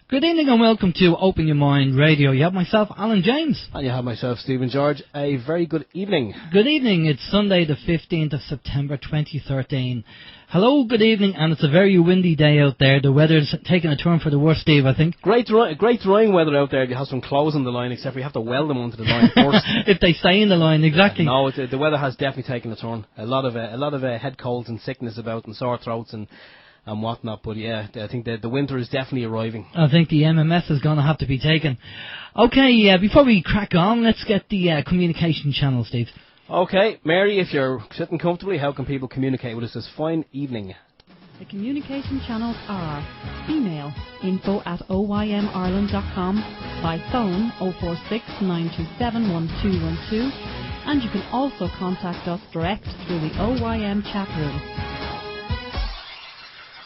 Good evening and welcome to Open Your Mind Radio. You have myself, Alan James. And you have myself, Stephen George. A very good evening. Good evening. It's Sunday the 15th of September 2013. Hello, good evening, and it's a very windy day out there. The weather's taking a turn for the worse, Steve, I think. Great drying weather out there. You have some clothes on the line, except for you have to weld them onto the line first. If they stay in the line, exactly. No, the weather has definitely taken a turn. A lot of head colds and sickness about, and sore throats and whatnot, but yeah, I think the winter is definitely arriving. I think the MMS is going to have to be taken. Okay, before we crack on, let's get the communication channel, Steve. Okay, Mary, if you're sitting comfortably, how can people communicate with us this fine evening? The communication channels are email info@oymireland.com, by phone 046 927 1212, and you can also contact us direct through the OYM chat room.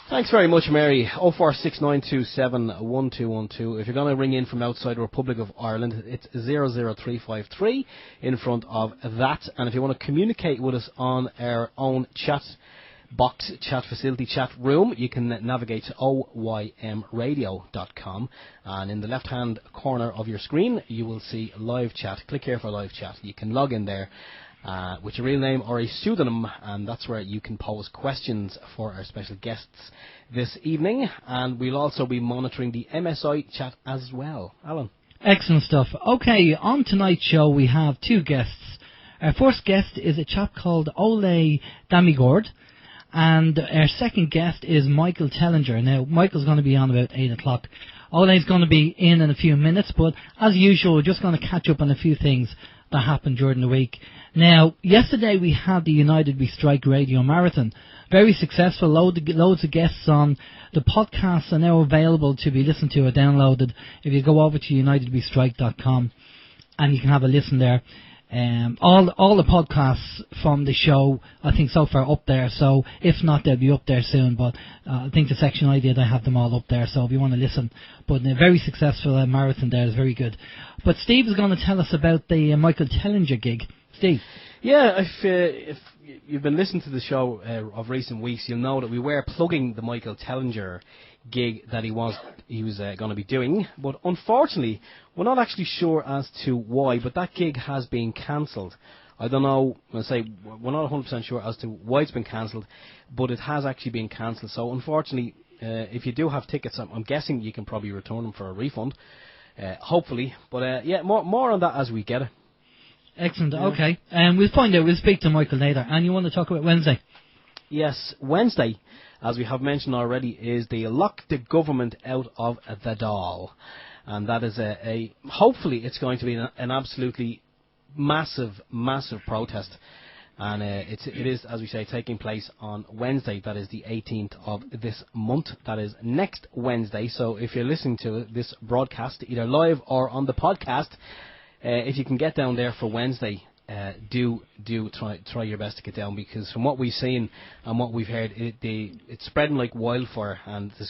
Thanks very much, Mary. 04692711212. If you're going to ring in from outside the Republic of Ireland, it's 00353 in front of that. And if you want to communicate with us on our own chat box, chat facility, chat room, you can navigate to oymradio.com. And in the left-hand corner of your screen, you will see live chat. Click here for live chat. You can log in there with your real name or a pseudonym, and that's where you can pose questions for our special guests this evening. And we'll also be monitoring the MSI chat as well. Alan. Excellent stuff. Okay, on tonight's show we have two guests. Our first guest is a chap called Ole Dammegard, and our second guest is Michael Talinger. Now, Michael's going to be on about 8 o'clock. Ole's going to be in a few minutes, but as usual, we're just going to catch up on a few things that happened during the week. Now, yesterday we had the United We Strike Radio Marathon. Very successful, loads of guests on. The podcasts are now available to be listened to or downloaded if you go over to unitedwestrike.com, and you can have a listen there. All the podcasts from the show, I think, so far up there. So if not, they'll be up there soon. But I think the section I did, I have them all up there. So if you want to listen, but a very successful marathon there is very good. But Steve is going to tell us about the Michael Talinger gig. Steve. Yeah, if you've been listening to the show of recent weeks, you'll know that we were plugging the Michael Talinger gig that he was going to be doing, but unfortunately we're not actually sure as to why, but that gig has been cancelled. I don't know, we're not 100% sure as to why it's been cancelled, but it has actually been cancelled. So unfortunately, if you do have tickets, I'm guessing you can probably return them for a refund, hopefully, but yeah, more on that as we get it. Excellent, okay. We'll find out, we'll speak to Michael later. And you want to talk about Wednesday? Yes, Wednesday, as we have mentioned already, is the Lock the Government Out of the Dáil. And that is hopefully it's going to be an absolutely massive protest. And it is, as we say, taking place on Wednesday. That is the 18th of this month. That is next Wednesday. So if you're listening to this broadcast, either live or on the podcast, if you can get down there for Wednesday, do try your best to get down, because from what we've seen and what we've heard, it's spreading like wildfire, and there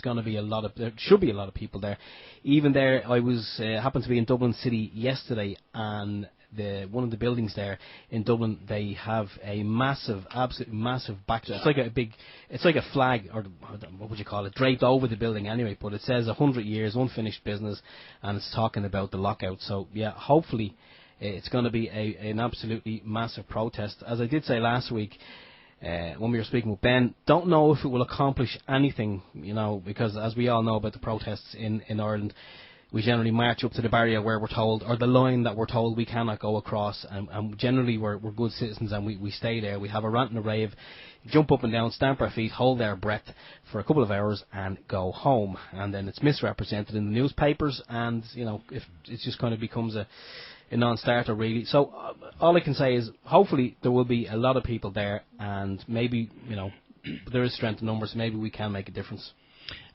should be a lot of people there. Even there, I happened to be in Dublin City yesterday, and one of the buildings there in Dublin, they have a absolutely massive backdrop. It's like a flag, or what would you call it, draped over the building anyway, but it says 100 years unfinished business, and it's talking about the lockout. So yeah, hopefully it's going to be an absolutely massive protest. As I did say last week, when we were speaking with Ben, don't know if it will accomplish anything, because as we all know about the protests in Ireland, we generally march up to the barrier where we're told, or the line that we're told we cannot go across, and generally we're good citizens and we stay there. We have a rant and a rave, jump up and down, stamp our feet, hold our breath for a couple of hours and go home. And then it's misrepresented in the newspapers, and if it just kind of becomes a non-starter really. So all I can say is hopefully there will be a lot of people there, and maybe there is strength in numbers, maybe we can make a difference.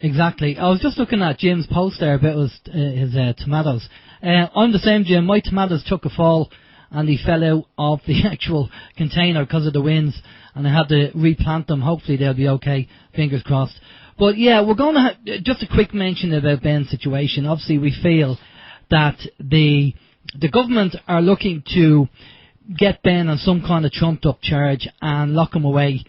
Exactly. I was just looking at Jim's post there about his tomatoes. I'm the same, Jim. My tomatoes took a fall and they fell out of the actual container because of the winds, and I had to replant them. Hopefully they'll be okay. Fingers crossed. But yeah, we're going to just a quick mention about Ben's situation. Obviously we feel that the government are looking to get Ben on some kind of trumped up charge and lock him away.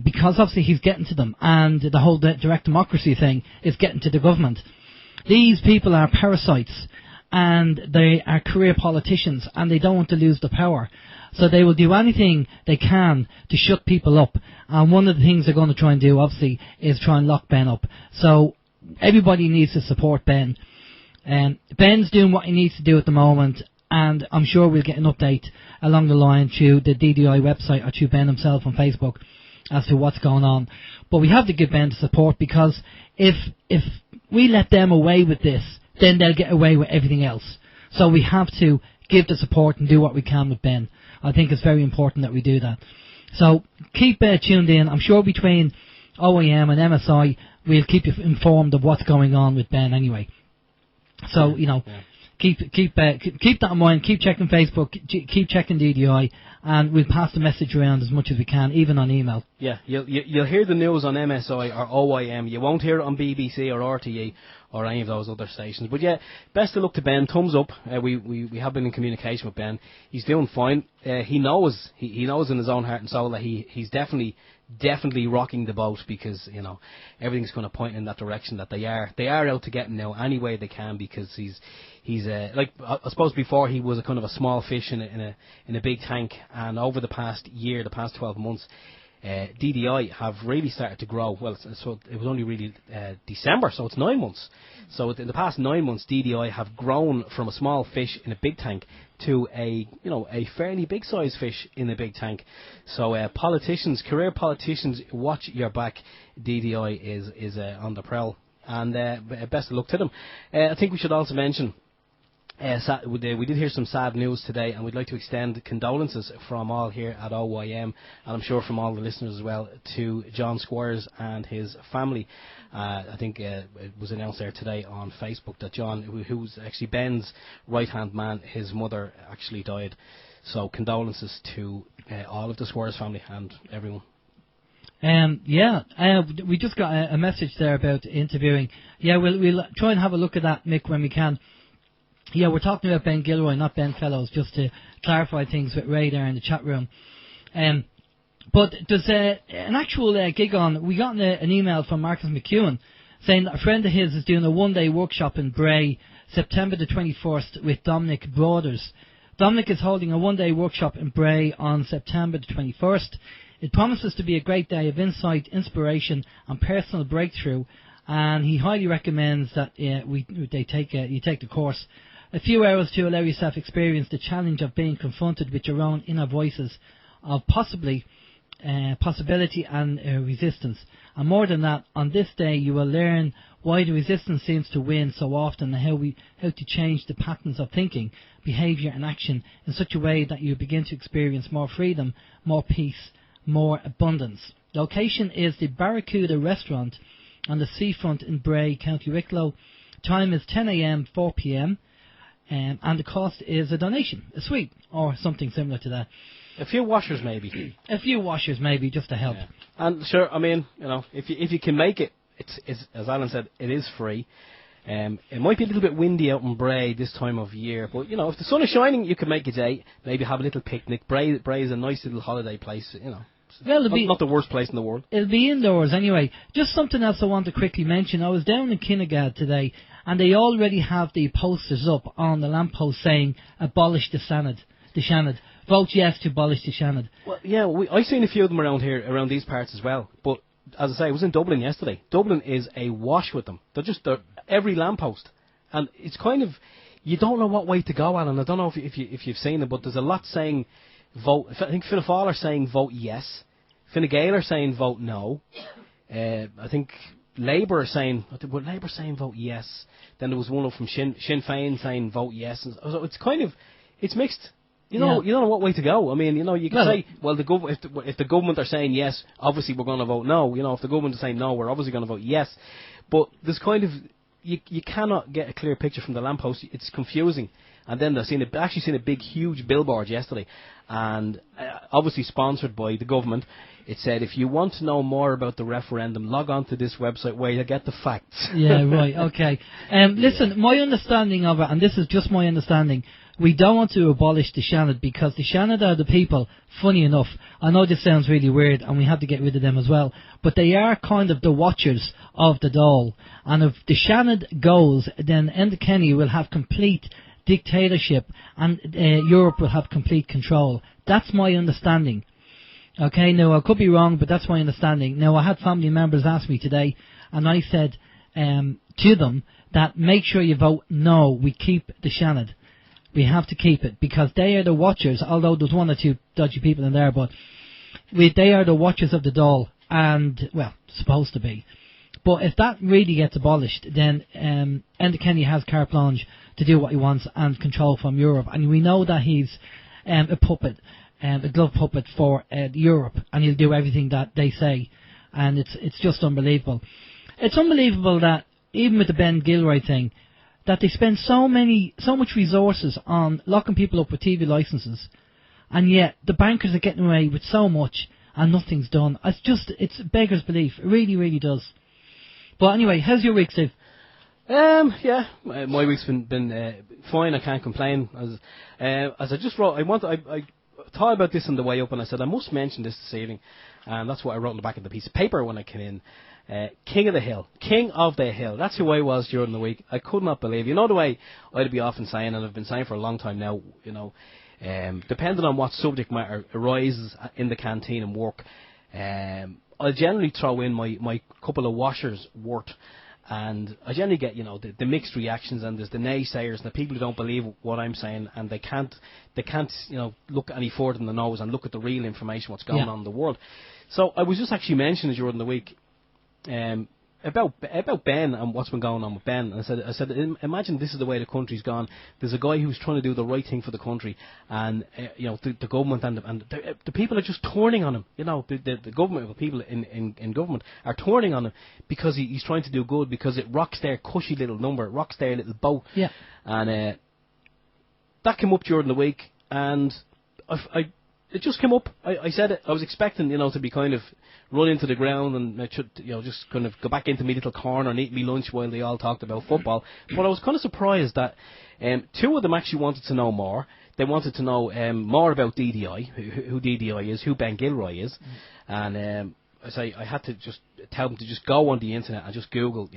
because obviously he's getting to them, and the whole direct democracy thing is getting to the government. These people are parasites, and they are career politicians, and they don't want to lose the power. So they will do anything they can to shut people up. And one of the things they're going to try and do, obviously, is try and lock Ben up. So everybody needs to support Ben. Ben's doing what he needs to do at the moment, and I'm sure we'll get an update along the line through the DDI website or through Ben himself on Facebook as to what's going on. But we have to give Ben the support, because if we let them away with this, then they'll get away with everything else. So we have to give the support and do what we can with Ben. I think it's very important that we do that. So keep tuned in. I'm sure between OYM and MSI we'll keep you informed of what's going on with Ben anyway. So, keep that in mind. Keep checking Facebook, keep checking DDI, and we'll pass the message around as much as we can, even on email. Yeah, you'll hear the news on MSI or OYM. You won't hear it on BBC or RTE or any of those other stations. But yeah, best of luck to Ben. Thumbs up. We have been in communication with Ben. He's doing fine. He knows in his own heart and soul that he's definitely rocking the boat, because everything's going to point in that direction, that they are out to get him now any way they can, because he's like, I suppose before he was a kind of a small fish in a big tank, and over the past 12 months, DDI have really started to grow. Well, so it was only really December, so it's 9 months. So in the past 9 months, DDI have grown from a small fish in a big tank to a fairly big sized fish in a big tank. So career politicians, watch your back. DDI is on the prowl, and best of luck to them. I think we should also mention, we did hear some sad news today, and we'd like to extend condolences from all here at OYM, and I'm sure from all the listeners as well, to John Squires and his family. I think it was announced there today on Facebook that John, who's actually Ben's right-hand man, his mother actually died. So condolences to all of the Squires family and everyone. We just got a message there about interviewing. Yeah, we'll try and have a look at that, Mick, when we can. Yeah, we're talking about Ben Gilroy, not Ben Fellows, just to clarify things with Ray there in the chat room. But there's an actual gig on. We got an email from Marcus McEwen saying that a friend of his is doing a one-day workshop in Bray, September the 21st, with Dominic Brothers. Dominic is holding a one-day workshop in Bray on September the 21st. It promises to be a great day of insight, inspiration, and personal breakthrough. And he highly recommends that you take the course. A few hours to allow yourself experience the challenge of being confronted with your own inner voices of possibility and resistance. And more than that, on this day you will learn why the resistance seems to win so often, and how to change the patterns of thinking, behaviour and action in such a way that you begin to experience more freedom, more peace, more abundance. Location is the Barracuda restaurant on the seafront in Bray, County Wicklow. Time is 10 a.m, 4 p.m. And the cost is a donation, a sweet, or something similar to that. A few washers maybe. A few washers maybe, just to help. Yeah. And sure, I mean, if you can make it, it's as Alan said, it is free. It might be a little bit windy out in Bray this time of year, but if the sun is shining, you can make a day. Maybe have a little picnic. Bray is a nice little holiday place. Well, not the worst place in the world. It'll be indoors anyway. Just something else I want to quickly mention. I was down in Kinnegad today, and they already have the posters up on the lamppost saying, abolish the Seanad. Vote yes to abolish the Seanad. Well, yeah, I've seen a few of them around here, around these parts as well. But, as I say, I was in Dublin yesterday. Dublin is a wash with them. They're every lamppost. And it's kind of, you don't know what way to go, Alan. I don't know if you've seen it, but there's a lot saying vote. I think Fianna Fáil are saying vote yes. Fine Gael are saying vote no. I think Labour are saying, vote yes. Then there was one from Sinn Féin saying vote yes. And so it's kind of, it's mixed. You don't know what way to go. I mean, you can say, well, if the government are saying yes, obviously we're going to vote no. If the government is saying no, we're obviously going to vote yes. But there's kind of, you cannot get a clear picture from the lamppost. It's confusing. And then I've actually seen a big, huge billboard yesterday, and obviously sponsored by the government. It said, if you want to know more about the referendum, log on to this website where you get the facts. Yeah, right, okay. Listen, my understanding of it, and this is just my understanding, we don't want to abolish the Seanad because the Seanad are the people, funny enough, I know this sounds really weird and we have to get rid of them as well, but they are kind of the watchers of the Dáil. And if the Seanad goes, then Enda Kenny will have complete dictatorship and Europe will have complete control. That's my understanding. Okay, now I could be wrong, but that's my understanding. Now, I had family members ask me today, and I said to them that make sure you vote no, we keep the Seanad. We have to keep it, because they are the watchers, although there's one or two dodgy people in there, but they are the watchers of the Dáil, and, well, supposed to be. But if that really gets abolished, then Enda Kenny has carte blanche to do what he wants and control from Europe, and we know that he's a puppet. A glove puppet for Europe, and he'll do everything that they say, and it's just unbelievable. It's unbelievable that even with the Ben Gilroy thing, that they spend so much resources on locking people up with TV licenses, and yet the bankers are getting away with so much and nothing's done. It's beggars belief. It really, really does. But anyway, how's your week, Steve? Yeah, my week's been fine. I can't complain. As I just wrote, I thought about this on the way up, and I said I must mention this evening, and that's what I wrote on the back of the piece of paper when I came in. King of the Hill. That's who I was during the week. I could not believe. You know the way I'd be often saying, and I've been saying for a long time now. Depending on what subject matter arises in the canteen and work, I generally throw in my couple of washers worth. And I generally get, the mixed reactions, and there's the naysayers and the people who don't believe what I'm saying, and they can't, look any further than the nose and look at the real information, what's going on in the world. So I was just actually mentioning during the week about Ben and what's been going on with Ben. And I said, imagine this is the way the country's gone. There's a guy who's trying to do the right thing for the country, and the government and the people are just turning on him. The government, the people in government are turning on him because he's trying to do good, because it rocks their cushy little number, it rocks their little boat. Yeah. And that came up during the week, and it just came up. I said it. I was expecting, to be kind of run into the ground and just kind of go back into my little corner and eat me lunch while they all talked about football. But I was kind of surprised that two of them actually wanted to know more. They wanted to know more about DDI, who DDI is, who Ben Gilroy is, and I had to just tell them to just go on the internet and just Google,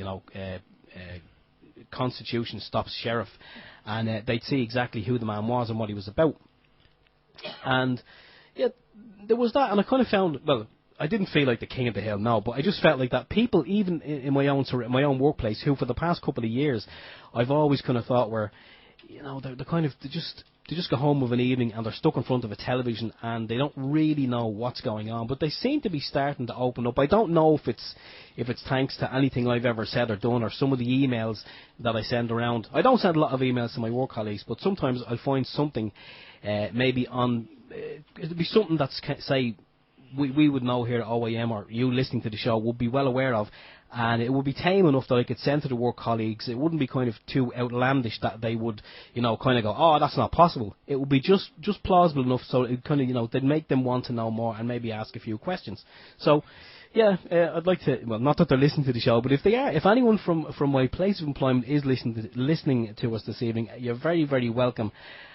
Constitution stops sheriff, and they'd see exactly who the man was and what he was about. And yeah, there was that, and I kind of found, well, I didn't feel like the king of the hill, no, but I just felt like that people, even in my own workplace, who for the past couple of years, I've always kind of thought were, they just go home of an evening and they're stuck in front of a television and they don't really know what's going on, but they seem to be starting to open up. I don't know if it's thanks to anything I've ever said or done, or some of the emails that I send around. I don't send a lot of emails to my work colleagues, but sometimes I'll find something, maybe on, it'll be something that's, say, we would know here at OYM, or you listening to the show would be well aware of, and it would be tame enough that I could send to the work colleagues. It wouldn't be kind of too outlandish that they would, kind of go, oh, that's not possible. It would be just plausible enough, so it kind of, they'd make them want to know more and maybe ask a few questions. So, yeah, I'd like to, well, not that they're listening to the show, but if they are, if anyone from my place of employment is listening to us this evening, you're very, very welcome.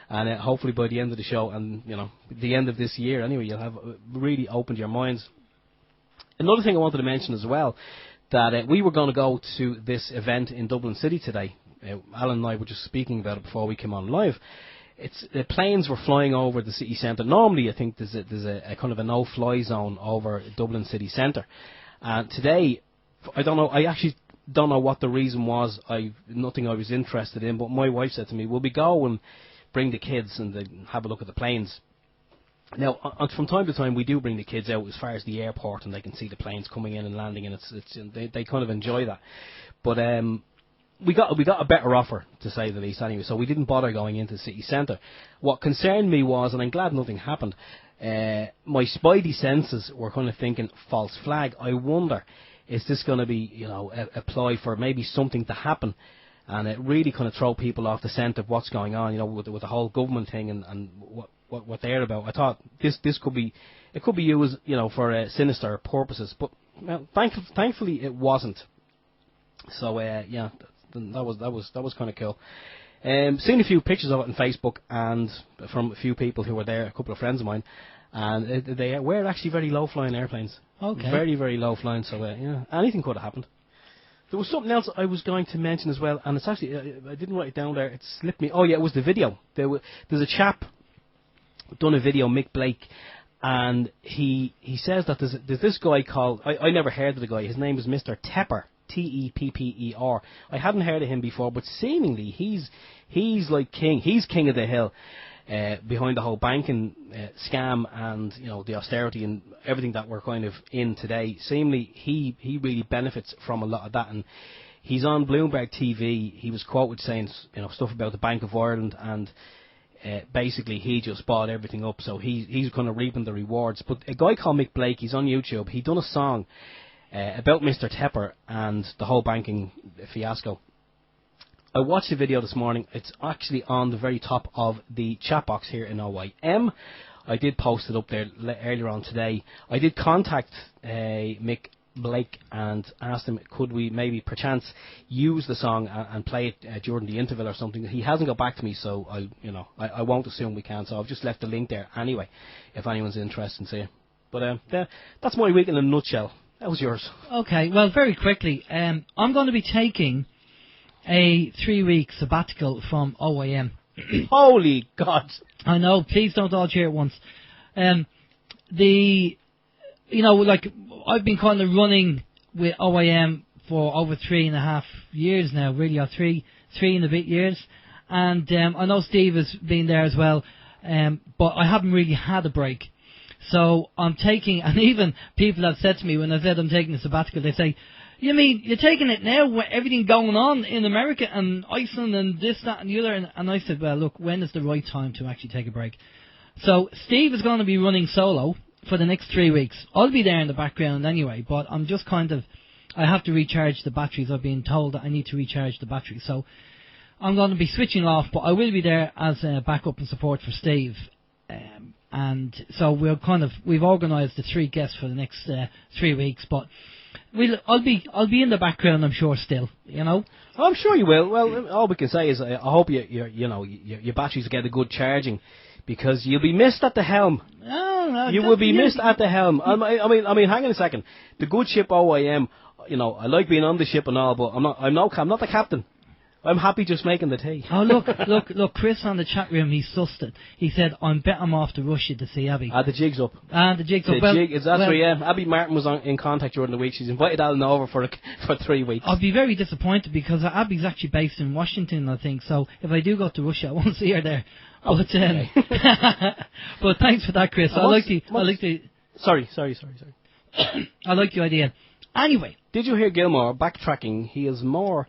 And hopefully by the end of the show, and the end of this year anyway, you'll have really opened your minds. Another thing I wanted to mention as well, that we were going to go to this event in Dublin City today. Alan and I were just speaking about it before we came on live. The planes were flying over the city centre. Normally, I think there's a kind of a no-fly zone over Dublin city centre. And today, I don't know. I actually don't know what the reason was. Nothing I was interested in. But my wife said to me, "Will we go and bring the kids and have a look at the planes?" Now, from time to time, we do bring the kids out as far as the airport, and they can see the planes coming in and landing, and they kind of enjoy that. But we got a better offer, to say the least, anyway. So we didn't bother going into the city centre. What concerned me was, and I'm glad nothing happened, my spidey senses were kind of thinking false flag. I wonder, is this going to be, apply for maybe something to happen? and it really kind of throw people off the scent of what's going on, with the whole government thing and what they're about. I thought this could be used, for sinister purposes, but thankfully it wasn't. So that was kind of cool. Seen a few pictures of it on Facebook and from a few people who were there, a couple of friends of mine, and they were actually very low flying airplanes. Okay. Very, very low flying. So anything could have happened. There was something else I was going to mention as well, and it's actually I didn't write it down there. It slipped me. Oh yeah, it was the video. There's a chap done a video, Mick Blake, and he says that there's this guy called, I never heard of the guy. His name is Mr. Tepper. Tepper. I hadn't heard of him before, but seemingly he's like king. He's king of the hill behind the whole banking scam and the austerity and everything that we're kind of in today. Seemingly he really benefits from a lot of that, and he's on Bloomberg TV. He was quoted saying stuff about the Bank of Ireland, and basically he just bought everything up. So he's kind of reaping the rewards. But a guy called Mick Blake, he's on YouTube. He done a song about Mr. Tepper and the whole banking fiasco. I watched the video this morning. It's actually on the very top of the chat box here in OYM. I did post it up there earlier on today. I did contact Mick Blake and asked him, could we maybe perchance use the song and play it during the interval or something. He hasn't got back to me, so I won't assume we can. So I've just left the link there anyway, if anyone's interested in seeing it. But that's my week in a nutshell. That was yours. Okay, well, very quickly, I'm going to be taking a 3-week sabbatical from OYM. Holy God! I know, please don't all cheer at once. I've been kind of running with OYM for over 3.5 years now, really, or three and a bit years. And I know Steve has been there as well, but I haven't really had a break. So I'm taking, and even people have said to me when I said I'm taking a sabbatical, they say, you mean you're taking it now with everything going on in America and ISON and this, that and the other? And I said, well, look, when is the right time to actually take a break? So Steve is going to be running solo for the next 3 weeks. I'll be there in the background anyway, but I'm just I have to recharge the batteries. I've been told that I need to recharge the batteries. So I'm going to be switching off, but I will be there as a backup and support for Steve. And so we've organised the 3 guests for the next 3 weeks, but I'll be in the background, I'm sure, still, I'm sure you will. Well, all we can say is I hope your batteries get a good charging, because you'll be missed at the helm. No, you will be missed at the helm. I mean, hang on a second. The good ship OYM, I like being on the ship and all, but I'm not the captain. I'm happy just making the tea. Oh, look, Chris on the chat room, he sussed it. He said, I bet I'm off to Russia to see Abby. The jig's up. The jig's up. Abby Martin was in contact during the week. She's invited Alan over for 3 weeks. I'll be very disappointed because Abby's actually based in Washington, I think. So if I do go to Russia, I won't see her there. Oh, but, but thanks for that, Chris. I like the... Sorry. I like the idea. Anyway, did you hear Gilmore backtracking? He has more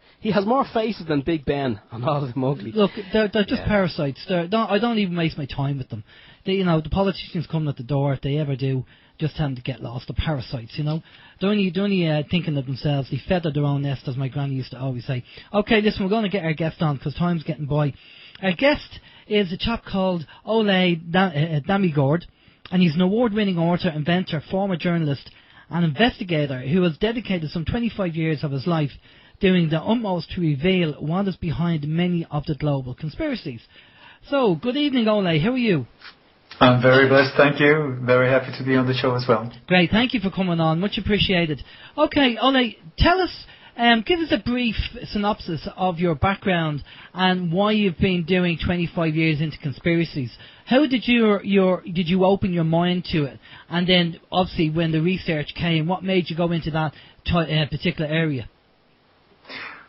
faces than Big Ben and all of them ugly. Look, they're just parasites. I don't even waste my time with them. The politicians coming at the door, if they ever do, just tend to get lost. The parasites, They're only thinking of themselves. They feather their own nest, as my granny used to always say. Okay, listen, we're going to get our guest on because time's getting by. Our guest is a chap called Ole Dammegard, and he's an award-winning author, inventor, former journalist, an investigator who has dedicated some 25 years of his life doing the utmost to reveal what is behind many of the global conspiracies. So, good evening, Ole. How are you? I'm very blessed, thank you. Very happy to be on the show as well. Great, thank you for coming on. Much appreciated. Okay, Ole, tell us, give us a brief synopsis of your background and why you've been doing 25 years into conspiracies. How did you open your mind to it? And then, obviously, when the research came, what made you go into that particular area?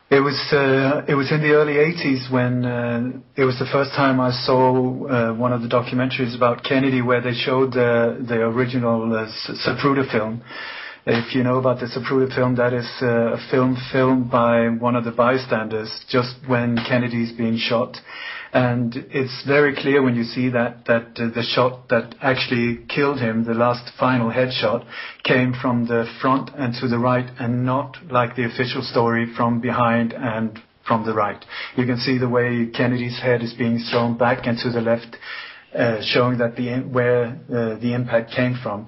It was in the early 80s when it was the first time I saw one of the documentaries about Kennedy, where they showed the original Zapruder film. If you know about the Zapruder film, that is a film filmed by one of the bystanders just when Kennedy's being shot. And it's very clear when you see that the shot that actually killed him, the last final headshot, came from the front and to the right, and not like the official story from behind and from the right. You can see the way Kennedy's head is being thrown back and to the left, showing that where the impact came from.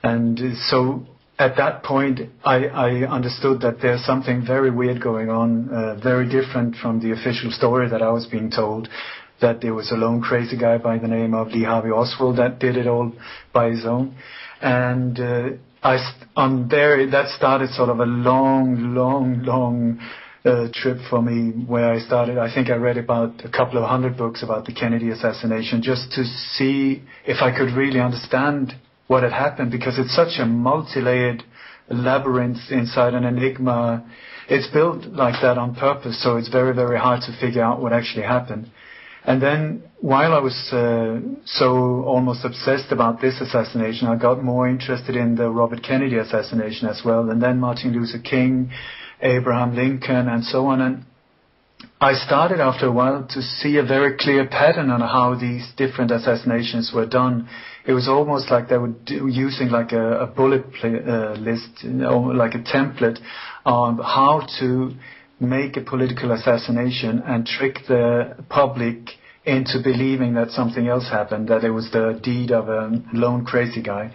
And so at that point, I understood that there's something very weird going on, very different from the official story that I was being told, that there was a lone crazy guy by the name of Lee Harvey Oswald that did it all by his own. And that started sort of a long trip for me, where I started. I think I read about a couple of 100 books about the Kennedy assassination, just to see if I could really understand what had happened, because it's such a multi-layered labyrinth inside an enigma. It's built like that on purpose, so it's very, very hard to figure out what actually happened. And then, while I was so almost obsessed about this assassination, I got more interested in the Robert Kennedy assassination as well, and then Martin Luther King, Abraham Lincoln, and so on. And I started after a while to see a very clear pattern on how these different assassinations were done. It was almost like they were using like a bullet list, like a template on how to make a political assassination and trick the public into believing that something else happened, that it was the deed of a lone crazy guy.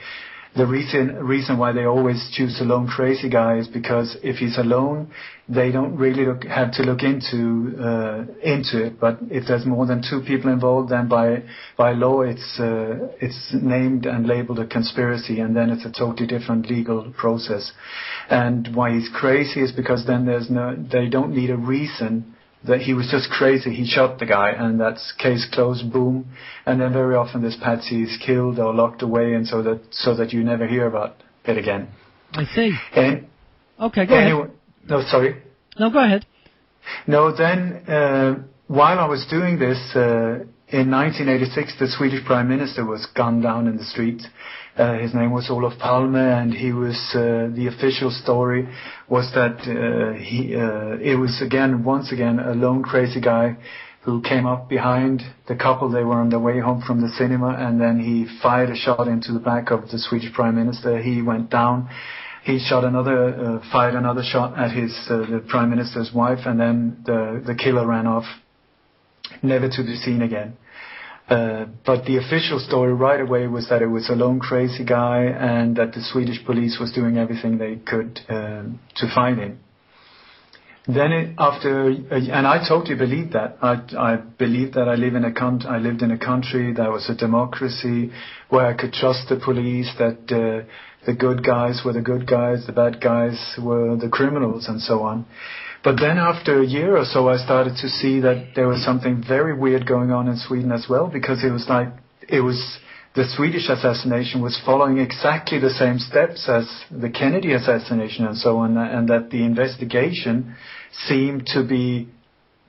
The reason why they always choose a lone crazy guy is because if he's alone, they don't really have to look into it. But if there's more than two people involved, then by law it's named and labeled a conspiracy, and then it's a totally different legal process. And why he's crazy is because then they don't need a reason. That he was just crazy, he shot the guy, and that's case closed, boom. And then very often this patsy is killed or locked away, and so that you never hear about it again. I see. And okay, go ahead. No, sorry. No, go ahead. No, then while I was doing this, in 1986, the Swedish Prime Minister was gunned down in the street. His name was Olof Palme, and he was the official story was that it was once again a lone crazy guy who came up behind the couple. They were on their way home from the cinema, and then he fired a shot into the back of the Swedish Prime Minister. He went down. He fired another shot at the Prime Minister's wife, and then the killer ran off, never to be seen again. But the official story right away was that it was a lone crazy guy, and that the Swedish police was doing everything they could to find him. Then and I totally believed that. I believed that I lived in a country that was a democracy, where I could trust the police, that the good guys were the good guys, the bad guys were the criminals, and so on. But then after a year or so, I started to see that there was something very weird going on in Sweden as well, because the Swedish assassination was following exactly the same steps as the Kennedy assassination and so on, and that the investigation seemed to be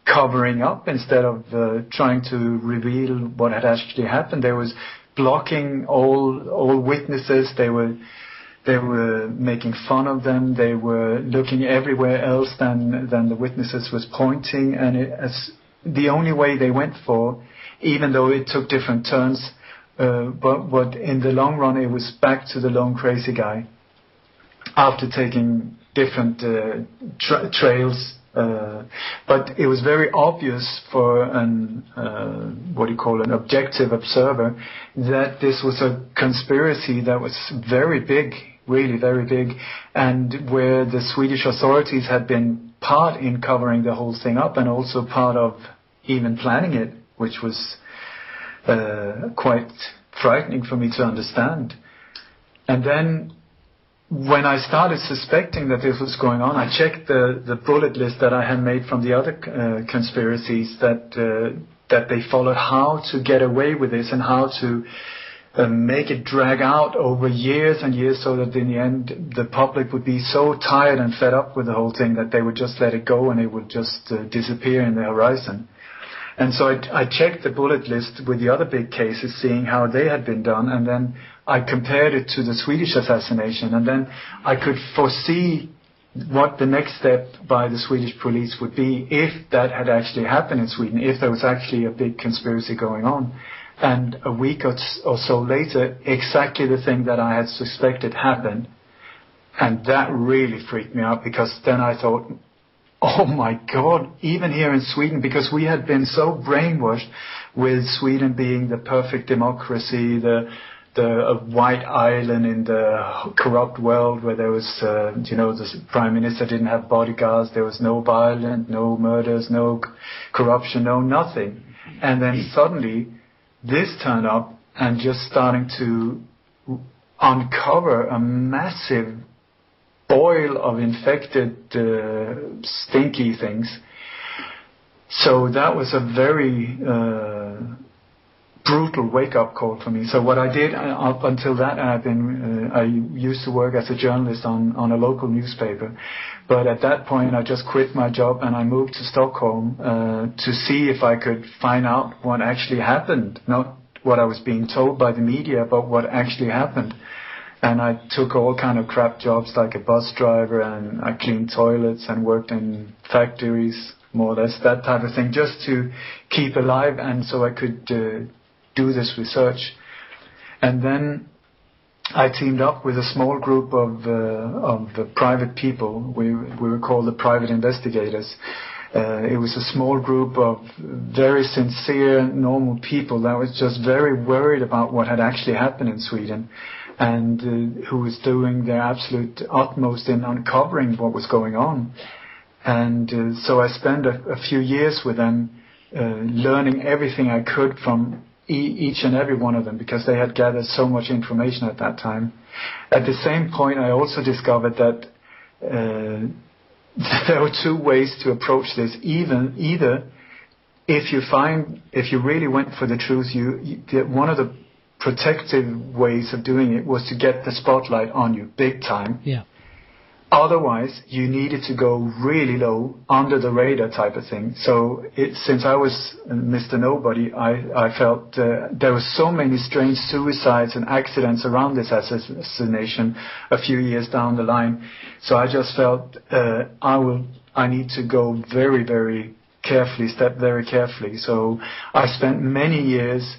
covering up instead of trying to reveal what had actually happened. They was blocking all witnesses. They were making fun of them. They were looking everywhere else than the witnesses was pointing, and as the only way they went for, even though it took different turns, but in the long run it was back to the lone crazy guy after taking different trails. But it was very obvious for an objective observer that this was a conspiracy that was very big, really very big, and where the Swedish authorities had been part in covering the whole thing up, and also part of even planning it, which was quite frightening for me to understand. And then when I started suspecting that this was going on, I checked the bullet list that I had made from the other conspiracies that they followed, how to get away with this and how to make it drag out over years and years, so that in the end the public would be so tired and fed up with the whole thing that they would just let it go and it would just disappear in the horizon. And so I checked the bullet list with the other big cases, seeing how they had been done, and then I compared it to the Swedish assassination, and then I could foresee what the next step by the Swedish police would be if that had actually happened in Sweden, if there was actually a big conspiracy going on. And a week or so later, exactly the thing that I had suspected happened. And that really freaked me out, because then I thought, oh my God, even here in Sweden, because we had been so brainwashed with Sweden being the perfect democracy, the white island in the corrupt world where there was, the prime minister didn't have bodyguards, there was no violence, no murders, no corruption, no nothing. And then suddenly this turned up and just starting to uncover a massive boil of infected, stinky things. So that was a very brutal wake-up call for me. So what I did up until that, I used to work as a journalist on a local newspaper, but at that point I just quit my job and I moved to Stockholm to see if I could find out what actually happened, not what I was being told by the media, but what actually happened. And I took all kind of crap jobs like a bus driver, and I cleaned toilets and worked in factories, more or less that type of thing, just to keep alive and so I could do this research. And then I teamed up with a small group of private people. We were called the private investigators. It was a small group of very sincere, normal people that was just very worried about what had actually happened in Sweden, and who was doing their absolute utmost in uncovering what was going on. And so I spent a few years with them, learning everything I could from each and every one of them, because they had gathered so much information at that time. At the same point, I also discovered that there were two ways to approach this. Either if you really went for the truth, one of the protective ways of doing it was to get the spotlight on you big time. Yeah. Otherwise, you needed to go really low, under the radar type of thing. So since I was Mr. Nobody, I felt there were so many strange suicides and accidents around this assassination a few years down the line. So I just felt I need to go very, very carefully, step very carefully. So I spent many years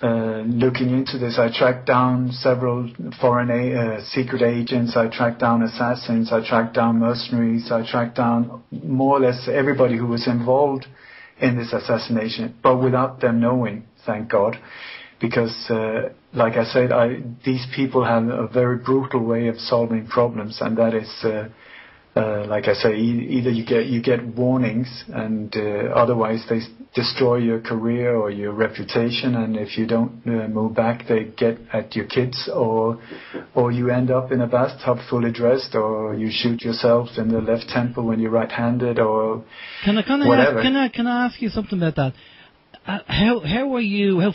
looking into this. I tracked down several foreign secret agents, I tracked down assassins, I tracked down mercenaries, I tracked down more or less everybody who was involved in this assassination, but without them knowing, thank God, because like I said, these people have a very brutal way of solving problems, and that is like I say, either you get warnings, and otherwise they destroy your career or your reputation, and if you don't move back, they get at your kids, or you end up in a bathtub fully dressed, or you shoot yourself in the left temple when you're right-handed, or whatever. Can I ask you something about that? How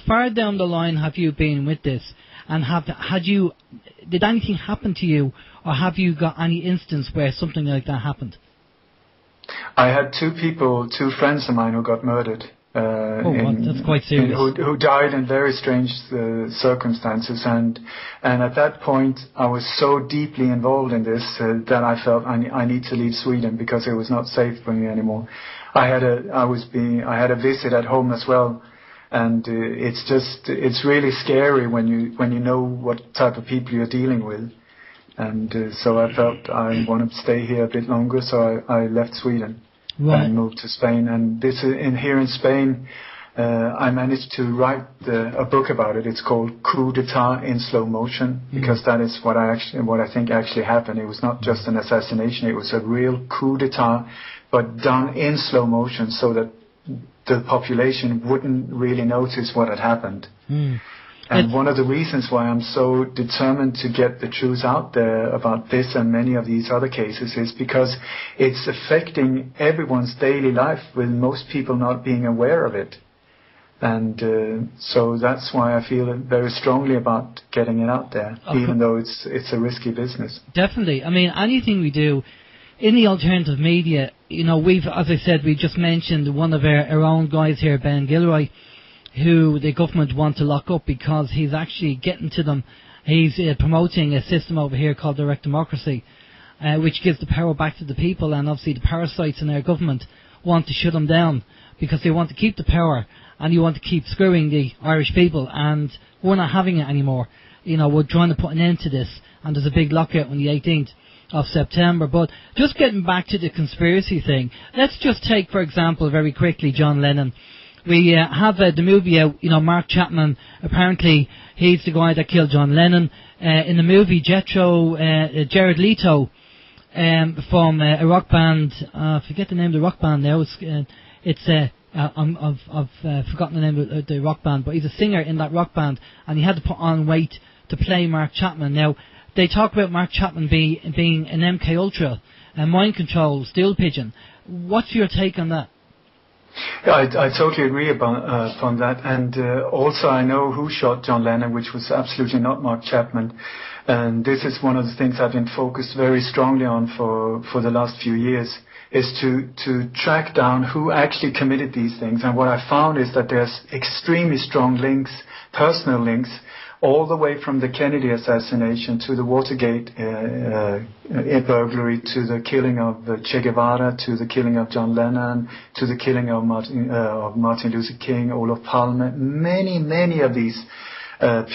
far down the line have you been with this? And did anything happen to you, or have you got any instance where something like that happened? I had two friends of mine who got murdered. That's quite serious. Who died in very strange circumstances, and at that point I was so deeply involved in this that I felt I need to leave Sweden because it was not safe for me anymore. I had a visit at home as well. And it's really scary when you know what type of people you're dealing with, and so I felt I wanted to stay here a bit longer, so I left Sweden and moved to Spain. And here in Spain, I managed to write a book about it. It's called Coup d'etat in slow motion, because that is what I think actually happened. It was not just an assassination; it was a real coup d'etat, but done in slow motion, so that the population wouldn't really notice what had happened. And one of the reasons why I'm so determined to get the truth out there about this and many of these other cases is because it's affecting everyone's daily life, with most people not being aware of it. And so that's why I feel very strongly about getting it out there, even though it's a risky business. Definitely. I mean, anything we do in the alternative media, as I said, we just mentioned one of our own guys here, Ben Gilroy, who the government want to lock up because he's actually getting to them. He's promoting a system over here called direct democracy, which gives the power back to the people, and obviously the parasites in our government want to shut him down because they want to keep the power, and you want to keep screwing the Irish people, and we're not having it anymore. We're trying to put an end to this, and there's a big lockout on the 18th. of September. But just getting back to the conspiracy thing, let's just take, for example, very quickly, John Lennon. We have the movie out, Mark Chapman, apparently he's the guy that killed John Lennon. In the movie, Jared Leto, from a rock band, I forget the name of the rock band now, I've forgotten the name of the rock band, but he's a singer in that rock band, and he had to put on weight to play Mark Chapman. Now, they talk about Mark Chapman being an MK Ultra, a mind control, stool pigeon. What's your take on that? Yeah, I totally agree upon that, and also I know who shot John Lennon, which was absolutely not Mark Chapman, and this is one of the things I've been focused very strongly on for the last few years, is to track down who actually committed these things. And what I found is that there's extremely strong links, personal links, all the way from the Kennedy assassination to the Watergate burglary, to the killing of Che Guevara, to the killing of John Lennon, to the killing of Martin Luther King, Olof Palme. Many of these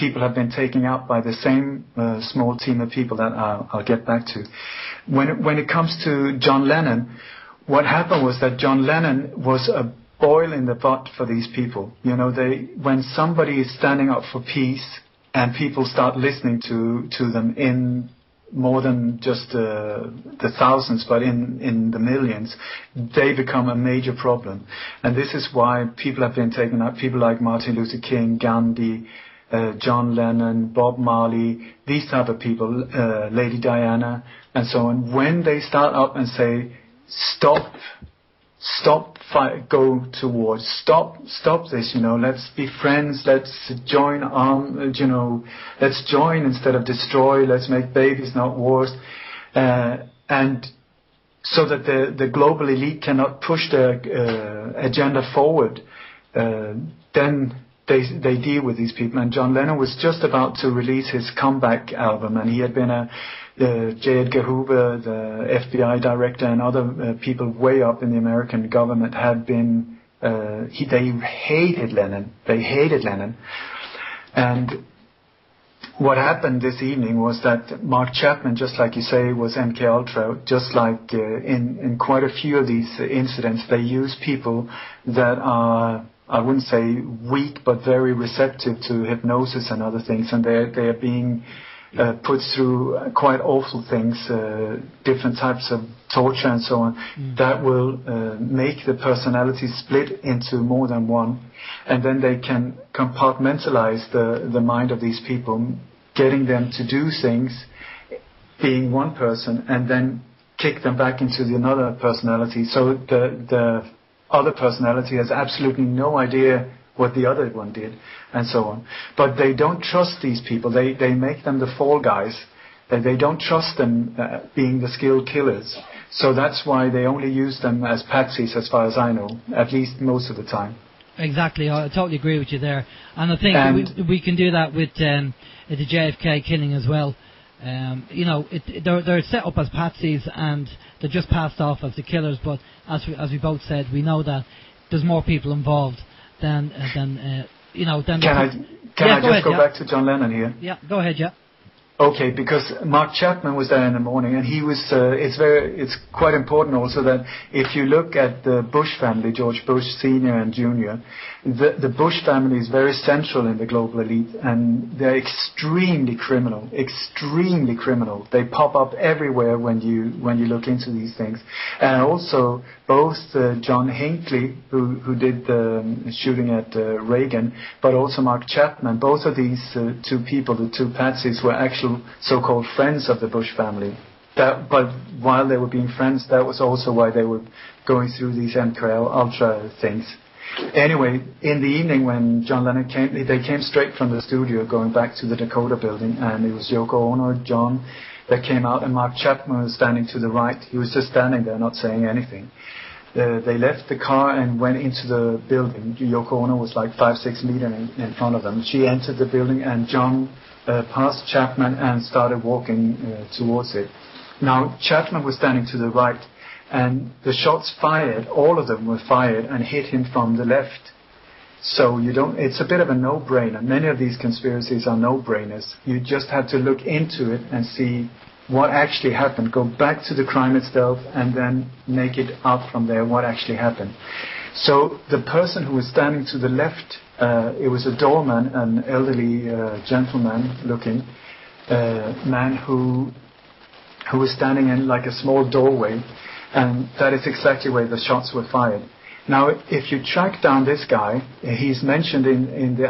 people have been taken out by the same small team of people that I'll get back to. When it comes to John Lennon, what happened was that John Lennon was a boil in the butt for these people. When somebody is standing up for peace and people start listening to them in more than just the thousands, but in the millions, they become a major problem. And this is why people have been taken out. People like Martin Luther King, Gandhi, John Lennon, Bob Marley, these type of people, Lady Diana, and so on. When they start up and say, stop, fight, go to war, stop this, let's be friends, let's join let's join instead of destroy, let's make babies, not wars, and so that the global elite cannot push their agenda forward, then they deal with these people. And John Lennon was just about to release his comeback album, and he had been J. Edgar Hoover, the FBI director, and other people way up in the American government had been, they hated Lennon. And what happened this evening was that Mark Chapman, just like you say, was MK Ultra. Just like in quite a few of these incidents, they use people that are, I wouldn't say weak, but very receptive to hypnosis and other things, and they are being put through quite awful things, different types of torture and so on, that will make the personality split into more than one, and then they can compartmentalize the mind of these people, getting them to do things, being one person, and then kick them back into another personality. So the other personality has absolutely no idea what the other one did, and so on. But they don't trust these people. They make them the fall guys. They don't trust them being the skilled killers. So that's why they only use them as patsies, as far as I know, at least most of the time. Exactly, I totally agree with you there. And I think we can do that with the JFK killing as well. They're set up as patsies and they're just passed off as the killers, but as we both said, we know that there's more people involved than Can I just go back to John Lennon here? Yeah, go ahead, yeah. Okay, because Mark Chapman was there in the morning, and he was. It's quite important also that if you look at the Bush family, George Bush Senior and Junior, the Bush family is very central in the global elite, and they're extremely criminal. They pop up everywhere when you look into these things, and also both John Hinckley, who did the shooting at Reagan, but also Mark Chapman. Both of these two people, the two patsies, were actual so-called friends of the Bush family. But while they were being friends, that was also why they were going through these MK Ultra things. Anyway, in the evening when John Lennon came, they came straight from the studio going back to the Dakota building, and it was Yoko Ono, John, that came out, and Mark Chapman was standing to the right. He was just standing there, not saying anything. They left the car and went into the building. Yoko Ono was like 5-6 meters in front of them. She entered the building, and John passed Chapman and started walking towards it. Now, Chapman was standing to the right, and the shots fired, all of them were fired and hit him from the left. So it's a bit of a no-brainer. Many of these conspiracies are no-brainers. You just have to look into it and see what actually happened, go back to the crime itself, and then make it out from there what actually happened. So the person who was standing to the left, it was a doorman, an elderly gentleman-looking man who was standing in like a small doorway, and that is exactly where the shots were fired. Now, if you track down this guy, he's mentioned in the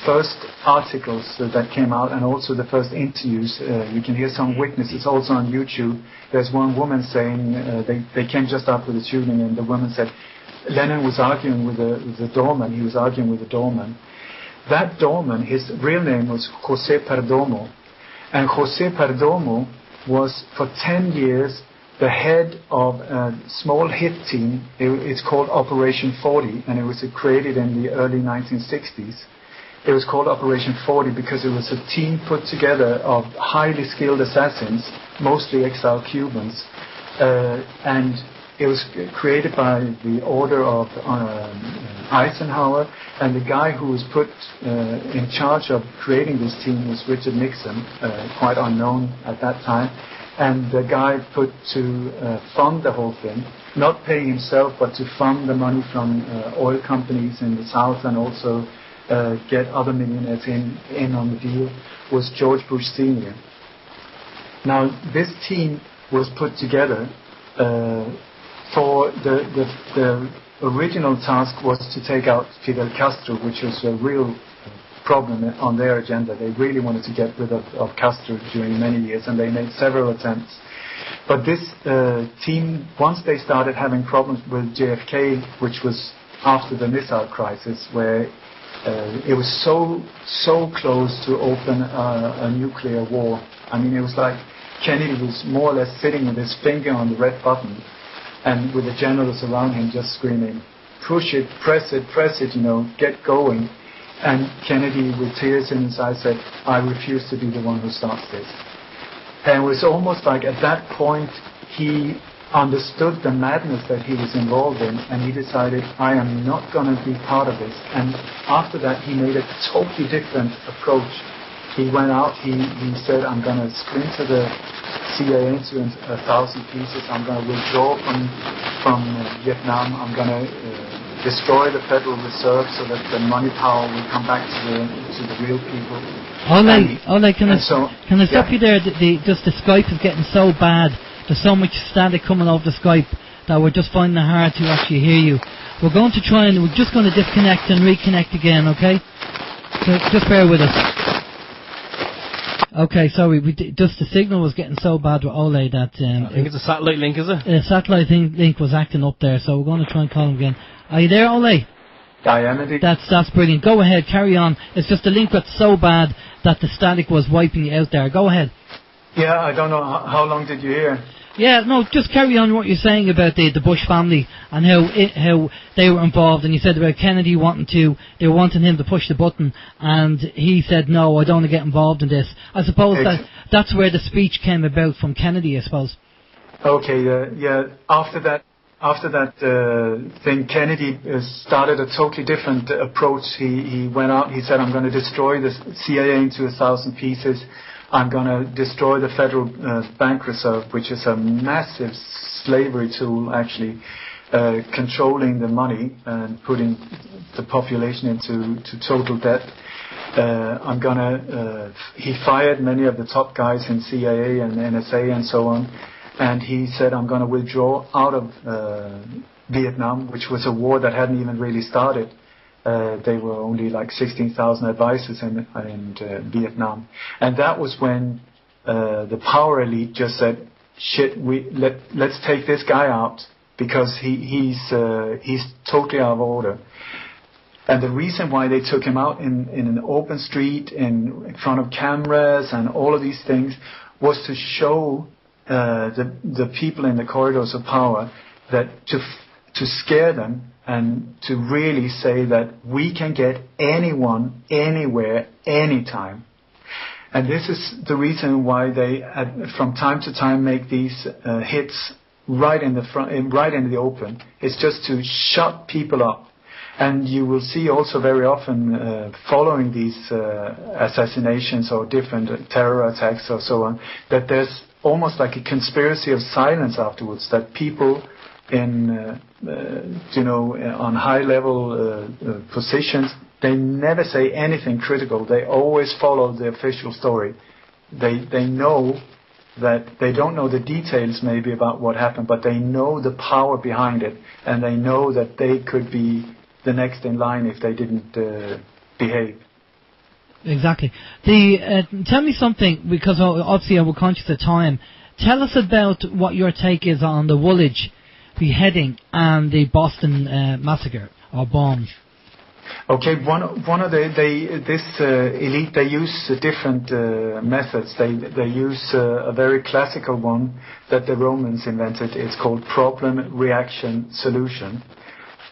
first articles that came out, and also the first interviews. You can hear some witnesses also on YouTube. There's one woman saying they came just after the shooting, and the woman said Lennon was arguing with the doorman. He was arguing with the doorman. That doorman, his real name was José Perdomo, and José Perdomo was for 10 years the head of a small hit team. It's called Operation 40, and it was created in the early 1960s. It was called Operation 40 because it was a team put together of highly skilled assassins, mostly exiled Cubans, and it was created by the order of Eisenhower, and the guy who was put in charge of creating this team was Richard Nixon, quite unknown at that time. And the guy put to fund the whole thing, not paying himself, but to fund the money from oil companies in the South, and also get other millionaires in on the deal, was George Bush Sr. Now, this team was put together for the original task was to take out Fidel Castro, which was a real problem on their agenda. They really wanted to get rid of Castro during many years, and they made several attempts. But this team, once they started having problems with JFK, which was after the missile crisis, where it was so close to open a nuclear war. I mean, it was like Kennedy was more or less sitting with his finger on the red button, and with the generals around him just screaming, "Push it, press it, get going." And Kennedy, with tears in his eyes, said, "I refuse to be the one who starts this." And it was almost like at that point he understood the madness that he was involved in, and he decided, I am not going to be part of this. And after that he made a totally different approach. He went out, he said, I'm going to splinter the CIA into 1,000 pieces, I'm going to withdraw from Vietnam, I'm going to destroy the Federal Reserve so that the money power will come back to the real people. Ole, can I stop you there? The Skype is getting so bad. There's so much static coming off the Skype that we're just finding it hard to actually hear you. We're going to we're just going to disconnect and reconnect again, okay? So just bear with us. Okay, sorry, just the signal was getting so bad with Ole that... I think it's a satellite link, is it? The satellite link was acting up there, so we're going to try and call him again. Are you there, Ole? I am indeed. That's brilliant. Go ahead, carry on. It's just the link got so bad that the static was wiping you out there. Go ahead. Yeah, I don't know. How long did you hear? Yeah, no, just carry on what you're saying about the Bush family and how they were involved. And you said about Kennedy they were wanting him to push the button, and he said, no, I don't want to get involved in this. I suppose that's where the speech came about from Kennedy, I suppose. Okay, yeah. After that thing, Kennedy started a totally different approach. He went out, he said, I'm going to destroy the CIA into 1,000 pieces. I'm going to destroy the Federal Bank Reserve, which is a massive slavery tool, actually, controlling the money and putting the population into total debt. He fired many of the top guys in CIA and NSA and so on, and he said, I'm going to withdraw out of Vietnam, which was a war that hadn't even really started. They were only like 16,000 advisors in Vietnam, and that was when the power elite just said, "Shit, let's take this guy out because he's totally out of order." And the reason why they took him out in an open street in front of cameras and all of these things was to show the people in the corridors of power that to scare them. And to really say that we can get anyone, anywhere, anytime. And this is the reason why they, from time to time, make these hits right in the front, right in the open. It's just to shut people up. And you will see also very often following these assassinations or different terror attacks or so on, that there's almost like a conspiracy of silence afterwards, that people in, on high-level positions, they never say anything critical. They always follow the official story. They know that they don't know the details maybe about what happened, but they know the power behind it, and they know that they could be the next in line if they didn't behave. Exactly. Tell me something, because obviously we're conscious of time. Tell us about what your take is on the Woolwich beheading and the Boston massacre or bomb. Okay, one of this elite, they use different methods. They use a very classical one that the Romans invented. It's called problem, reaction, solution,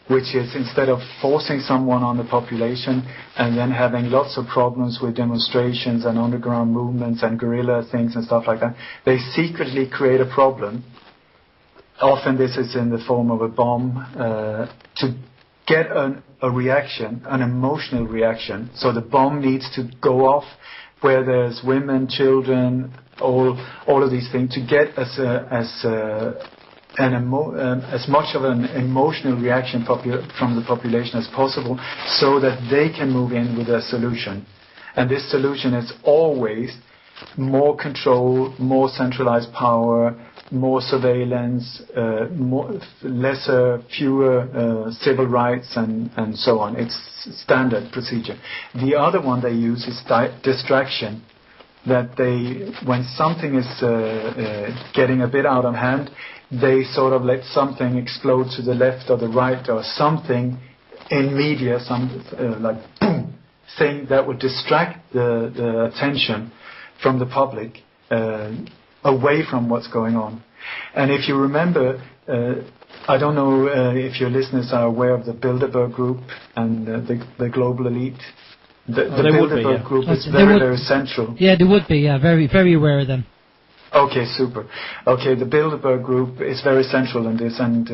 which is instead of forcing someone on the population and then having lots of problems with demonstrations and underground movements and guerrilla things and stuff like that, they secretly create a problem. Often this is in the form of a bomb to get a reaction, an emotional reaction. So the bomb needs to go off where there's women, children, all of these things, to get as much of an emotional reaction from the population as possible, so that they can move in with a solution. And this solution is always more control, more centralized power, more surveillance, fewer civil rights, and so on. It's standard procedure. The other one they use is distraction. That when something is getting a bit out of hand, they sort of let something explode to the left or the right, or something in media, like boom, thing that would distract the attention from the public away from what's going on. And if you remember, I don't know if your listeners are aware of the Bilderberg Group and the global elite. The Bilderberg Group is very central. Yeah, they would be, very, very aware of them. Okay, super. Okay, the Bilderberg Group is very central in this, and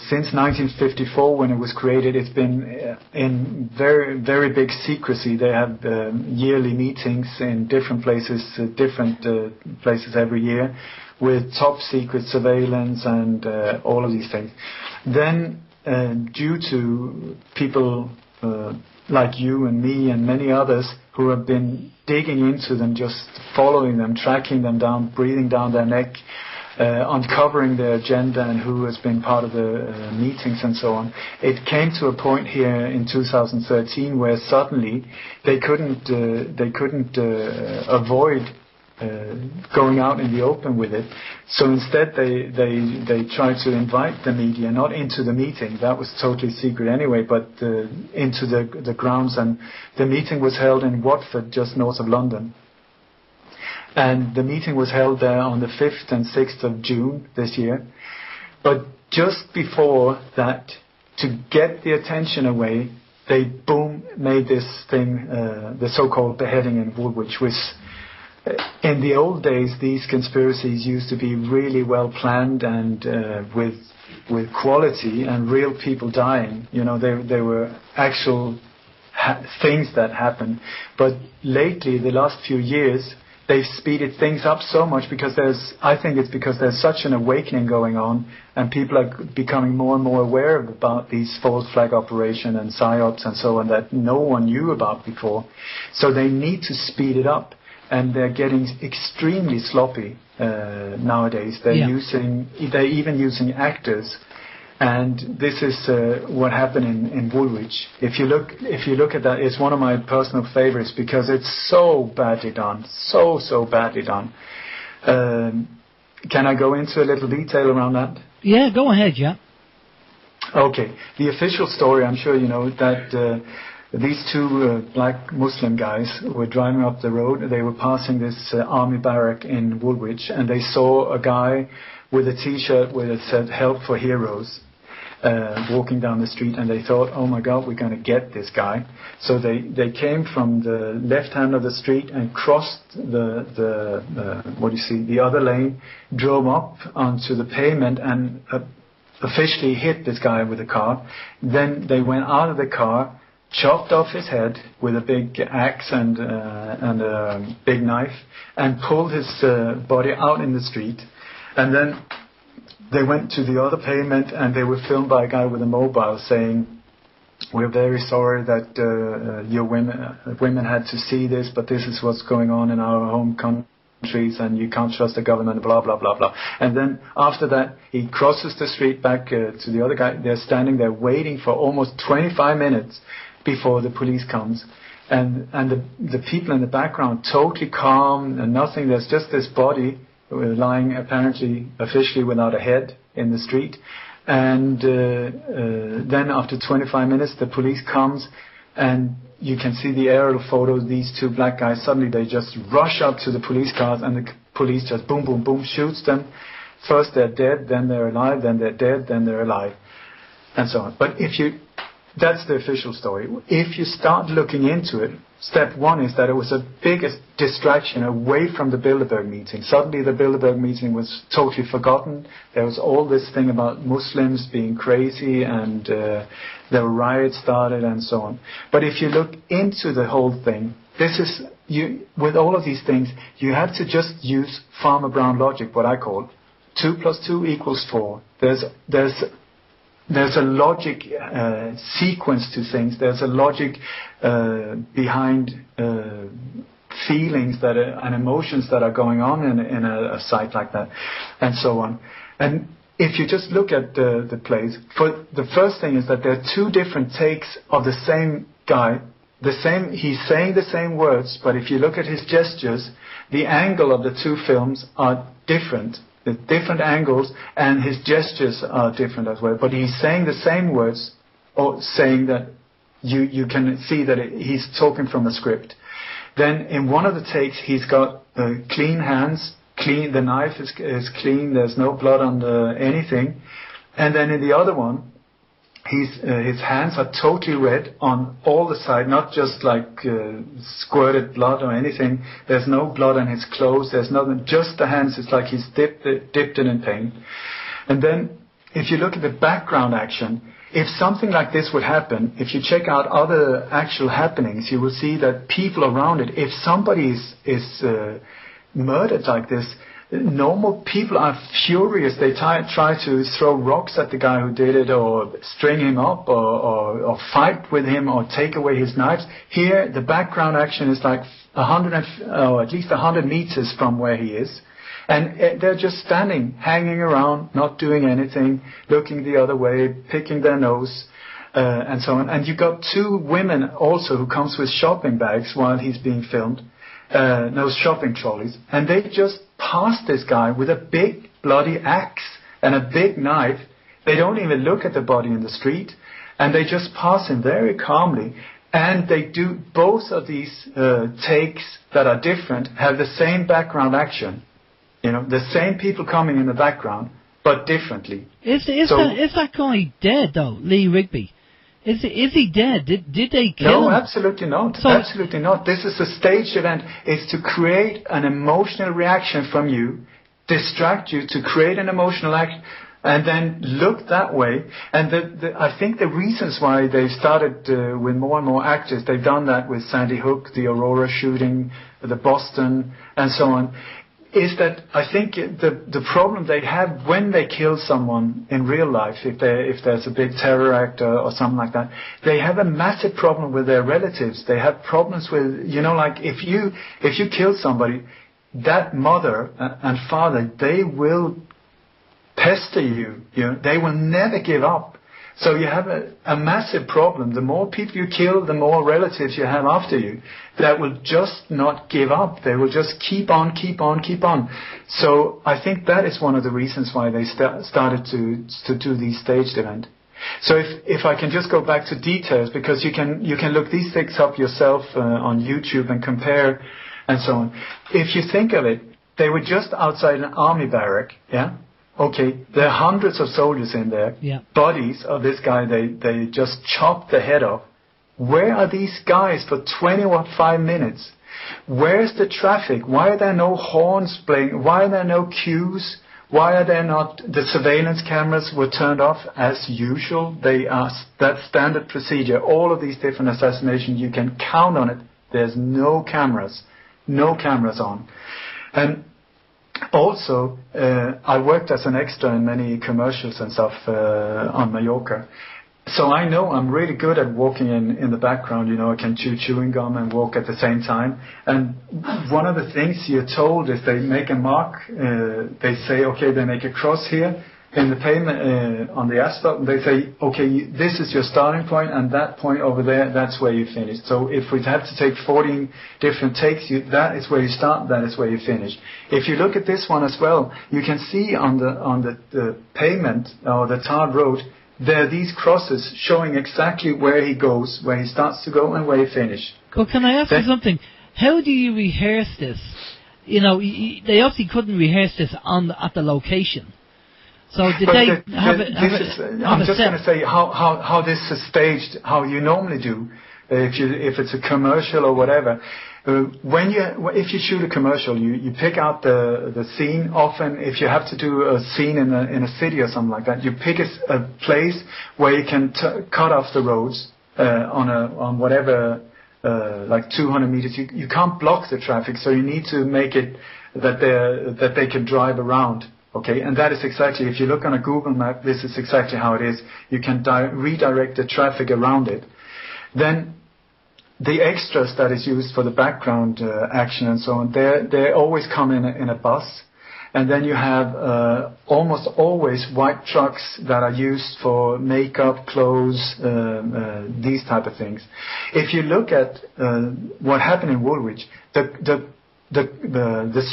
since 1954, when it was created, it's been in very, very big secrecy. They have yearly meetings in different places every year, with top secret surveillance and all of these things. Then, due to people like you and me and many others who have been digging into them, just following them, tracking them down, breathing down their neck, uncovering their agenda and who has been part of the meetings and so on. It came to a point here in 2013 where suddenly they couldn't avoid going out in the open with it. So instead they tried to invite the media, not into the meeting, that was totally secret anyway, but into the grounds, and the meeting was held in Watford, just north of London. And the meeting was held there on the 5th and 6th of June this year. But just before that, to get the attention away, they made this thing, the so-called beheading in Woolwich, which in the old days these conspiracies used to be really well planned and with quality and real people dying. You know, there were actual things that happened. But lately, the last few years, they've speeded things up so much because I think it's because there's such an awakening going on, and people are becoming more and more aware about these false flag operation and psyops and so on that no one knew about before. So they need to speed it up, and they're getting extremely sloppy nowadays. They're even using actors. And this is what happened in Woolwich. If you look at that, it's one of my personal favorites because it's so badly done, so badly done. Can I go into a little detail around that? Yeah, go ahead. Yeah. Okay. The official story, I'm sure you know that these two black Muslim guys were driving up the road. They were passing this army barrack in Woolwich, and they saw a guy with a T-shirt where it said "Help for Heroes." Walking down the street, and they thought, oh my God, we're going to get this guy. So they came from the left hand of the street and crossed the other lane, drove up onto the pavement, and officially hit this guy with a car. Then they went out of the car, chopped off his head with a big axe and a big knife, and pulled his body out in the street. And then they went to the other pavement, and they were filmed by a guy with a mobile saying, "We're very sorry that your women had to see this, but this is what's going on in our home countries, and you can't trust the government, blah, blah, blah, blah." And then after that, he crosses the street back to the other guy. They're standing there waiting for almost 25 minutes before the police comes. And the people in the background, totally calm and nothing. There's just this body lying apparently, officially without a head in the street. And then after 25 minutes, the police comes, and you can see the aerial photos. These two black guys, suddenly they just rush up to the police cars, and the police just boom, boom, boom, shoots them. First they're dead, then they're alive, then they're dead, then they're alive, and so on. But that's the official story. If you start looking into it, step one is that it was the biggest distraction away from the Bilderberg meeting. Suddenly the Bilderberg meeting was totally forgotten. There was all this thing about Muslims being crazy, and there were riots started and so on. But if you look into the whole thing, with all of these things, you have to just use Farmer Brown logic, what I call 2 + 2 = 4. There's a logic sequence to things. There's a logic behind feelings and emotions that are going on in a site like that, and so on. And if you just look at the plays, the first thing is that there are two different takes of the same guy. He's saying the same words, but if you look at his gestures, the angle of the two films are different. The different angles, and his gestures are different as well. But he's saying the same words, or saying that you can see that he's talking from a script. Then in one of the takes, he's got clean hands, the knife is clean, there's no blood on anything. And then in the other one, his hands are totally red on all the side, not just like squirted blood or anything. There's no blood on his clothes, there's nothing, just the hands. It's like he's dipped it in paint. And then if you look at the background action, if something like this would happen, if you check out other actual happenings, you will see that people around it, if somebody is murdered like this, normal people are furious. They try to throw rocks at the guy who did it, or string him up, or fight with him, or take away his knives. Here, the background action is like 100 or at least 100 meters from where he is. And they're just standing, hanging around, not doing anything, looking the other way, picking their nose, and so on. And you got two women also who comes with shopping bags while he's being filmed. Shopping trolleys, and they just pass this guy with a big bloody axe and a big knife. They don't even look at the body in the street, and they just pass him very calmly. And they do both of these takes that are different, have the same background action. The same people coming in the background, but differently. Is that guy dead though, Lee Rigby? Is he dead? Did they kill him? No, absolutely not. Absolutely not. This is a staged event. It's to create an emotional reaction from you, distract you, to create an emotional act, and then look that way. And I think the reasons why they've started with more and more actors, they've done that with Sandy Hook, the Aurora shooting, the Boston, and so on, is that I think the problem they have when they kill someone in real life, if there's a big terror act or something like that, they have a massive problem with their relatives. They have problems with, like if you kill somebody, that mother and father, they will pester you. They will never give up. So you have a massive problem. The more people you kill, the more relatives you have after you that will just not give up. They will just keep on. So I think that is one of the reasons why they started to do these staged events. So if I can just go back to details, because you can look these things up yourself on YouTube and compare and so on. If you think of it, they were just outside an army barrack, yeah? Okay, there are hundreds of soldiers in there. Yeah. Bodies of this guy, they just chopped the head off. Where are these guys for 25 minutes? Where's the traffic? Why are there no horns playing? Why are there no cues? Why are there not? The surveillance cameras were turned off as usual. They are that standard procedure. All of these different assassinations, you can count on it. There's no cameras on. And also, I worked as an extra in many commercials and stuff on Mallorca. So I know I'm really good at walking in the background. You know, I can chew chewing gum and walk at the same time. And one of the things you're told is they make a mark. They say, okay, they make a cross here in the pavement on the asphalt. And they say, okay, this is your starting point, and that point over there, that's where you finish. So if we have to take 14 different takes, that is where you start, that is where you finish. If you look at this one as well, you can see on the pavement or the tarred road, there are these crosses showing exactly where he goes, where he starts to go, and where he finishes. Well, can I ask you something? How do you rehearse this? You know, they obviously couldn't rehearse this at the location. So did they have it? I'm just going to say how this is staged, how you normally do, if it's a commercial or whatever. If you shoot a commercial, you pick out the scene. Often, if you have to do a scene in a city or something like that, you pick a place where you can cut off the roads on whatever, like 200 meters. You can't block the traffic, so you need to make it that they can drive around. Okay, and that is exactly, if you look on a Google map, this is exactly how it is. You can redirect the traffic around it. Then the extras that is used for the background action and so on, they always come in a bus. And then you have almost always white trucks that are used for makeup, clothes, these type of things. If you look at what happened in Woolwich, the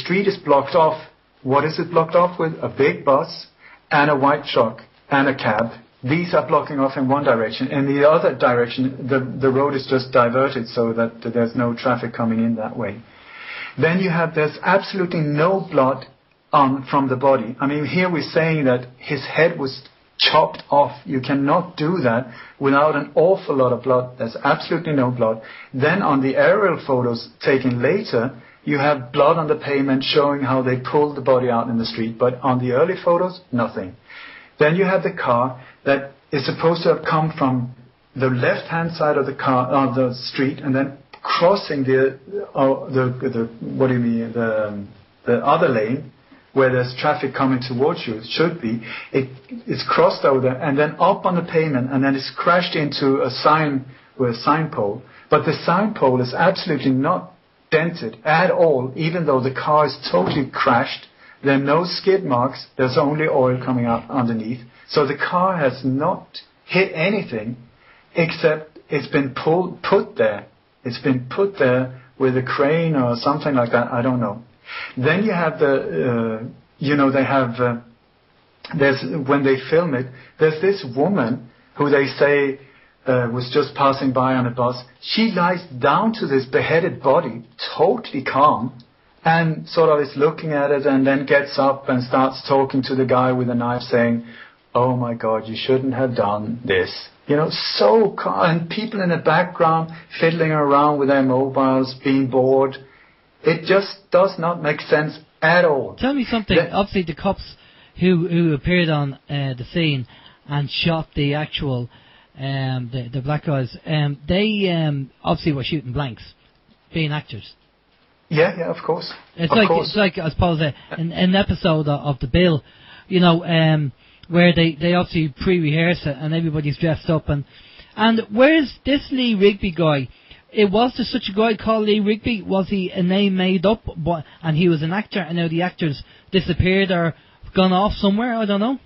street is blocked off. What is it blocked off with? A big bus and a white truck and a cab. These are blocking off in one direction. In the other direction, the road is just diverted so that there's no traffic coming in that way. Then there's absolutely no blood from the body. I mean, here we're saying that his head was chopped off. You cannot do that without an awful lot of blood. There's absolutely no blood. Then on the aerial photos taken later, you have blood on the pavement showing how they pulled the body out in the street. But on the early photos, nothing. Then you have the car that is supposed to have come from the left-hand side of the street, and then crossing the other lane where there's traffic coming towards you. It should be. It's crossed over there and then up on the pavement, and then it's crashed into a sign with a sign pole. But the sign pole is absolutely not dented at all, even though the car is totally crashed. There are no skid marks. There's only oil coming out underneath. So the car has not hit anything, except it's been put there. It's been put there with a crane or something like that. I don't know. Then you have when they film it, there's this woman who they say was just passing by on a bus. She lies down to this beheaded body, totally calm, and sort of is looking at it, and then gets up and starts talking to the guy with a knife, saying, "Oh my God, you shouldn't have done this." You know, so calm, and people in the background fiddling around with their mobiles, being bored. It just does not make sense at all. Tell me something. Obviously, the cops who appeared on the scene and shot the actual the black guys, they obviously were shooting blanks, being actors. Yeah, of course. It's like I suppose an episode of The Bill, you know, where they obviously pre-rehearse it and everybody's dressed up and where's this Lee Rigby guy? Was there such a guy called Lee Rigby? Was he a name made up, and he was an actor, and now the actors disappeared or gone off somewhere? I don't know.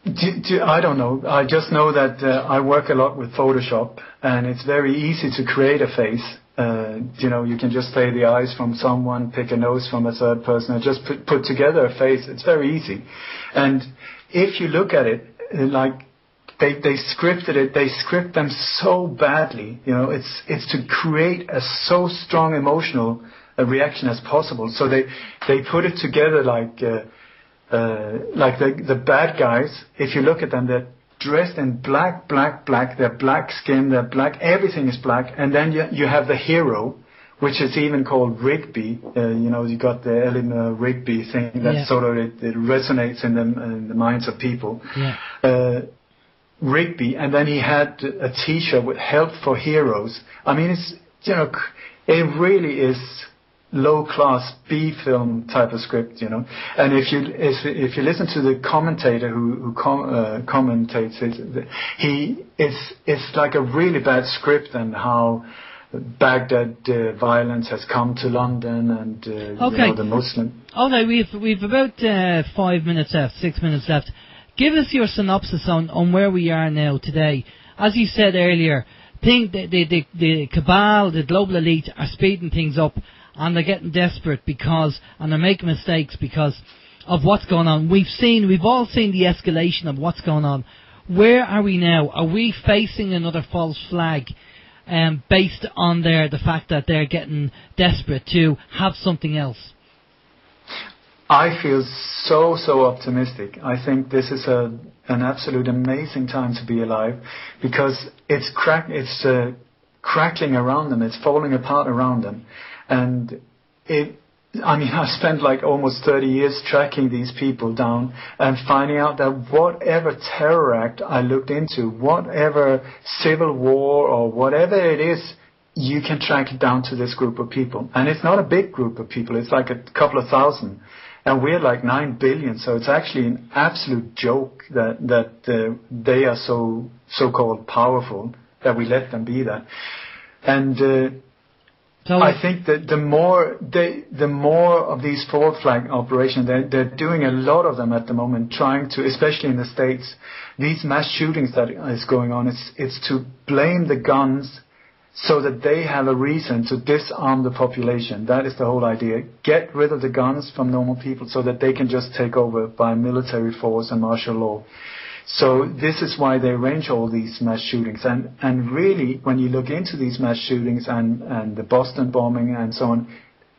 I don't know. I just know that I work a lot with Photoshop, and it's very easy to create a face. You can just say the eyes from someone, pick a nose from a third person, and just put together a face. It's very easy. And if you look at it, like they scripted it, they script them so badly. You know, it's to create a so strong emotional reaction as possible. So they put it together like the bad guys. If you look at them, they're dressed in black. They're black skin. They're black. Everything is black. And then you have the hero which is even called Rigby. You got the Eleanor Rigby thing that sort of it resonates in the minds of people. Yeah. Rigby, and then he had a T-shirt with "Help for Heroes." I mean, it's it really is low-class B-film type of script, And if you listen to the commentator who commentates it, it's like a really bad script, and how Baghdad violence has come to London, and the Muslim. Okay, we've about 5 minutes left, 6 minutes left. Give us your synopsis on where we are now today. As you said earlier, the cabal, the global elite, are speeding things up, and they're getting desperate and they're making mistakes because of what's going on. We've all seen the escalation of what's going on. Where are we now? Are we facing another false flag, based on the fact that they're getting desperate to have something else? I feel so optimistic. I think this is an absolute amazing time to be alive, because it's crackling around them. It's falling apart around them, and I spent like almost 30 years tracking these people down and finding out that whatever terror act I looked into, whatever civil war or whatever it is, you can track it down to this group of people. And it's not a big group of people. It's like a couple of thousand. And we're like 9 billion, so it's actually an absolute joke that they are so-called powerful, that we let them be that. And I think that the more of these false flag operations, they're doing a lot of them at the moment, trying to, especially in the States, these mass shootings that is going on. It's to blame the guns, so that they have a reason to disarm the population. That is the whole idea. Get rid of the guns from normal people so that they can just take over by military force and martial law. So this is why they arrange all these mass shootings. And really, when you look into these mass shootings and the Boston bombing and so on,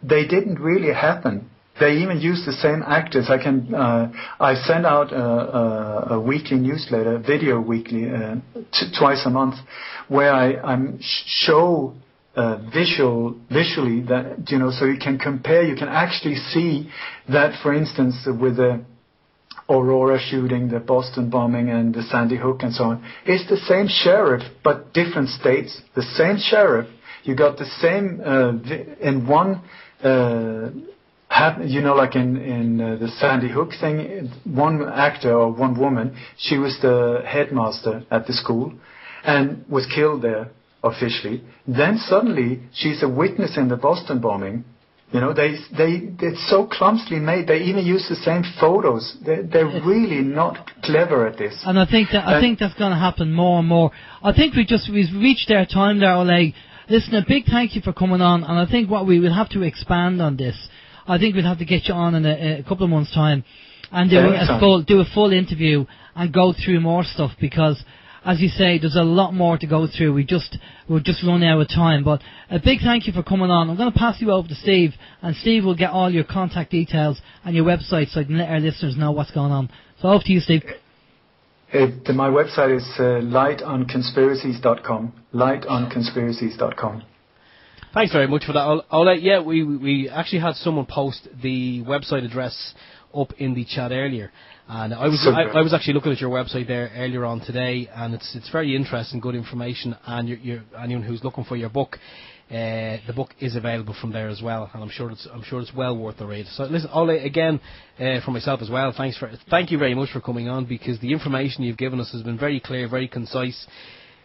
they didn't really happen. They even use the same actors. I send out a weekly newsletter, video weekly, twice a month, where I show visually that, so you can compare. You can actually see that, for instance, with the Aurora shooting, the Boston bombing, and the Sandy Hook and so on, it's the same sheriff but different states. The same sheriff. You got the same in one. Like in the Sandy Hook thing, one actor or one woman, she was the headmaster at the school and was killed there officially. Then suddenly she's a witness in the Boston bombing. It's so clumsily made. They even use the same photos. They're really not clever at this. And I think that's going to happen more and more. I think we've reached our time there, Ole. Listen, a big thank you for coming on, and I think what we will have to expand on this. I think we'll have to get you on in a couple of months' time and do a full interview and go through more stuff, because, as you say, there's a lot more to go through. We'll just run out of time. But a big thank you for coming on. I'm going to pass you over to Steve, and Steve will get all your contact details and your website so I can let our listeners know what's going on. So over to you, Steve. My website is lightonconspiracies.com. lightonconspiracies.com. Thanks very much for that, Ole. Yeah, we actually had someone post the website address up in the chat earlier, and I was actually looking at your website there earlier on today, and it's very interesting, good information, and anyone who's looking for your book, the book is available from there as well, and I'm sure it's well worth the read. So listen, Ole, again, for myself as well, thank you very much for coming on, because the information you've given us has been very clear, very concise.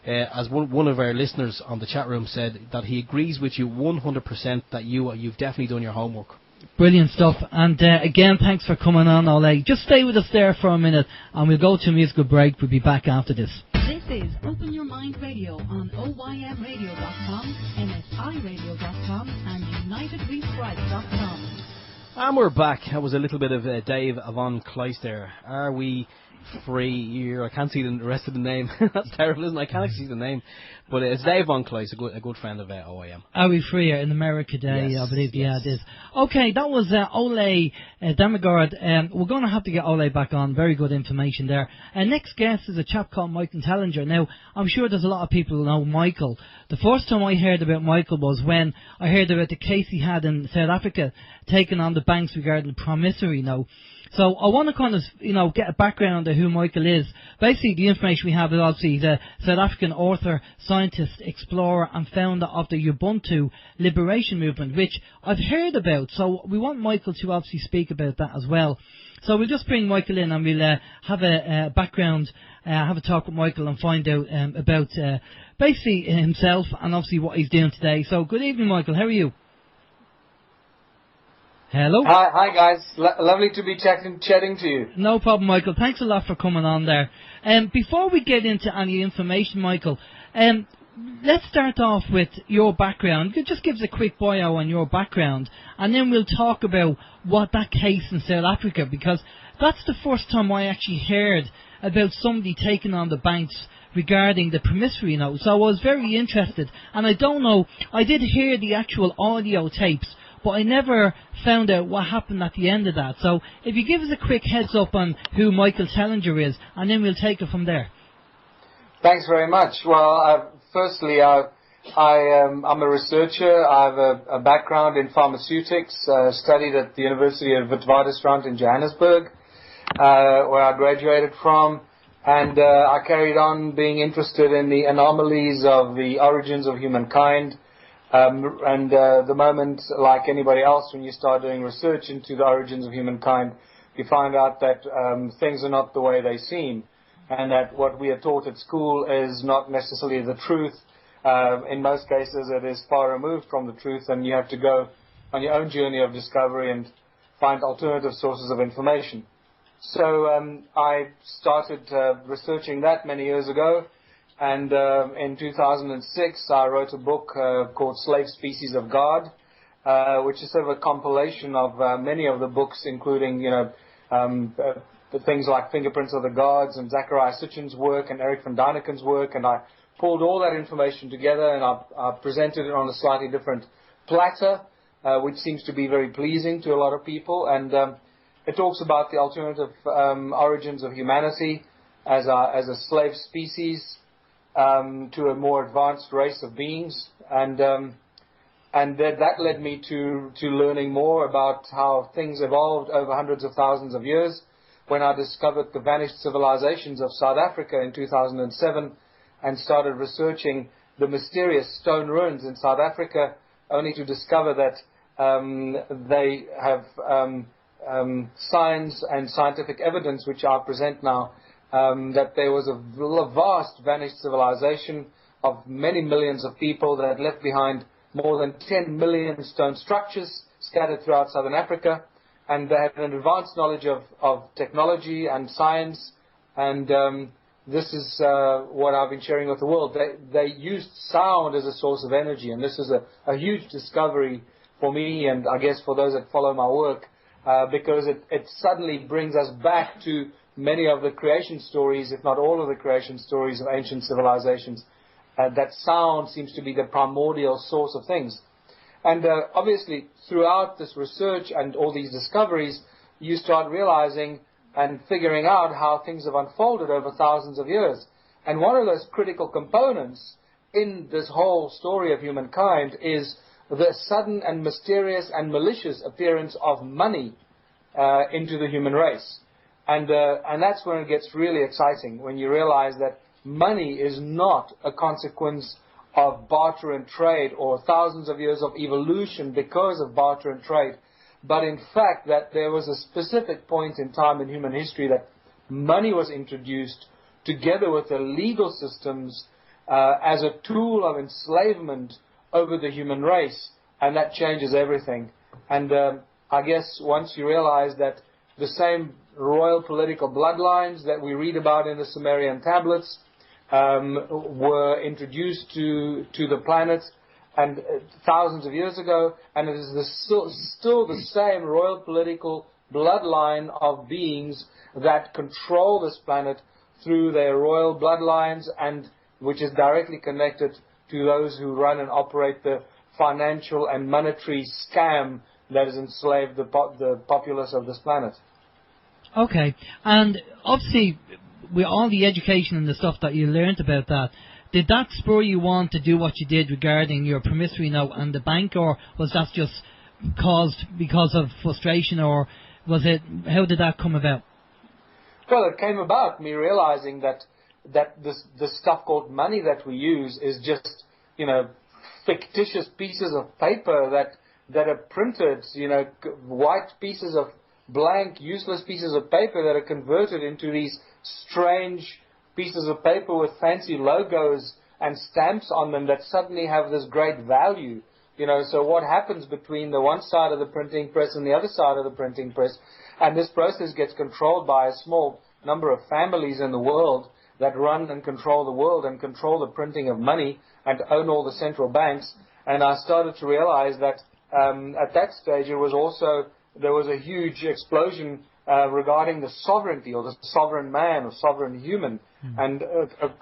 As one of our listeners on the chat room said, that he agrees with you 100% that you've definitely done your homework. Brilliant stuff. And again, thanks for coming on, Ole. Just stay with us there for a minute, and we'll go to a musical break. We'll be back after this. This is Open Your Mind Radio on OYMradio.com, NSIRadio.com, and UnitedWeStrike.com. And we're back. That was a little bit of Dave Von Kleist there. Are we Free. I can't see the rest of the name. That's terrible, isn't it? I can't see the name. But it's Dave Von Kleist, a good friend of OYM. Are we free in America Day? Yes, I believe, yes. yeah, it is. Okay, that was Ole Dammegard. We're going to have to get Ole back on. Very good information there. Next guest is a chap called Michael Talinger. Now, I'm sure there's a lot of people who know Michael. The first time I heard about Michael was when I heard about the case he had in South Africa, taking on the banks regarding Promissory now. So I want to kind of, get a background on who Michael is. Basically, the information we have is obviously he's a South African author, scientist, explorer, and founder of the Ubuntu liberation movement, which I've heard about. So we want Michael to obviously speak about that as well. So we'll just bring Michael in and we'll have a background, have a talk with Michael and find out about basically himself and obviously what he's doing today. So good evening, Michael. How are you? Hello. Hi guys. Lovely to be chatting to you. No problem, Michael. Thanks a lot for coming on there. Before we get into any information, Michael, let's start off with your background. You could just give us a quick bio on your background, and then we'll talk about what that case in South Africa, because that's the first time I actually heard about somebody taking on the banks regarding the promissory note. So I was very interested, and I don't know, I did hear the actual audio tapes, but I never found out what happened at the end of that. So if you give us a quick heads up on who Michael Talinger is, and then we'll take it from there. Thanks very much. Well, firstly, I'm a researcher. I have a background in pharmaceutics, studied at the University of Witwatersrand in Johannesburg, where I graduated from, and I carried on being interested in the anomalies of the origins of humankind. The moment, like anybody else, when you start doing research into the origins of humankind, you find out that things are not the way they seem, and that what we are taught at school is not necessarily the truth. In most cases, it is far removed from the truth, and you have to go on your own journey of discovery and find alternative sources of information. So I started researching that many years ago. And in 2006, I wrote a book called Slave Species of God, which is sort of a compilation of many of the books, including, the things like Fingerprints of the Gods and Zachariah Sitchin's work and Eric von Daniken's work. And I pulled all that information together and I presented it on a slightly different platter, which seems to be very pleasing to a lot of people. And it talks about the alternative origins of humanity as a slave species, to a more advanced race of beings, and that led me to learning more about how things evolved over hundreds of thousands of years. When I discovered the vanished civilizations of South Africa in 2007 and started researching the mysterious stone ruins in South Africa, only to discover that they have signs and scientific evidence, which I present now, that there was a vast vanished civilization of many millions of people that had left behind more than 10 million stone structures scattered throughout southern Africa, and they had an advanced knowledge of technology and science, and this is what I've been sharing with the world. They used sound as a source of energy, and this is a huge discovery for me, and I guess for those that follow my work, because it suddenly brings us back to many of the creation stories, if not all of the creation stories of ancient civilizations. That sound seems to be the primordial source of things. And obviously, throughout this research and all these discoveries, you start realizing and figuring out how things have unfolded over thousands of years. And one of those critical components in this whole story of humankind is the sudden and mysterious and malicious appearance of money into the human race. And that's when it gets really exciting, when you realize that money is not a consequence of barter and trade or thousands of years of evolution because of barter and trade, but in fact that there was a specific point in time in human history that money was introduced together with the legal systems as a tool of enslavement over the human race, and that changes everything. And I guess once you realize that the same royal political bloodlines that we read about in the Sumerian tablets were introduced to the planet and thousands of years ago, and it is still the same royal political bloodline of beings that control this planet through their royal bloodlines, and which is directly connected to those who run and operate the financial and monetary scam that has enslaved the populace of this planet. Okay, and obviously, with all the education and the stuff that you learned about that, did that spur you on to do what you did regarding your promissory note and the bank, or was that just caused because of frustration, or was it, how did that come about? Well, it came about me realizing that this stuff called money that we use is just, fictitious pieces of paper that are printed, white pieces of blank, useless pieces of paper that are converted into these strange pieces of paper with fancy logos and stamps on them that suddenly have this great value. So what happens between the one side of the printing press and the other side of the printing press, and this process gets controlled by a small number of families in the world that run and control the world and control the printing of money and own all the central banks. And I started to realize that at that stage there was a huge explosion regarding the sovereignty, or the sovereign man or sovereign human. And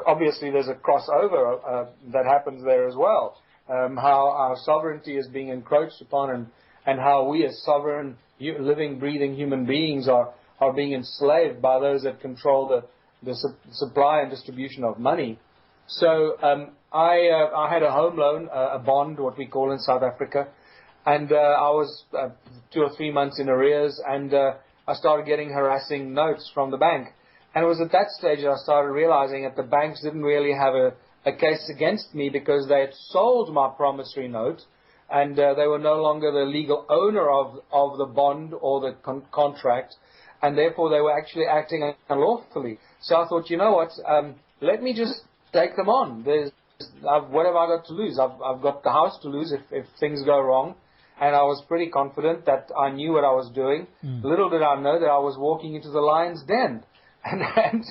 obviously there's a crossover that happens there as well. How our sovereignty is being encroached upon, and how we as sovereign, living, breathing human beings are being enslaved by those that control the supply and distribution of money. So I had a home loan, a bond, what we call in South Africa, and I was 2 or 3 months in arrears, and I started getting harassing notes from the bank. And it was at that stage that I started realizing that the banks didn't really have a case against me, because they had sold my promissory note, and they were no longer the legal owner of the bond or the contract, and therefore they were actually acting unlawfully. So I thought, you know what, let me just take them on. What have I got to lose? I've got the house to lose if things go wrong. And I was pretty confident that I knew what I was doing. Little did I know that I was walking into the lion's den, and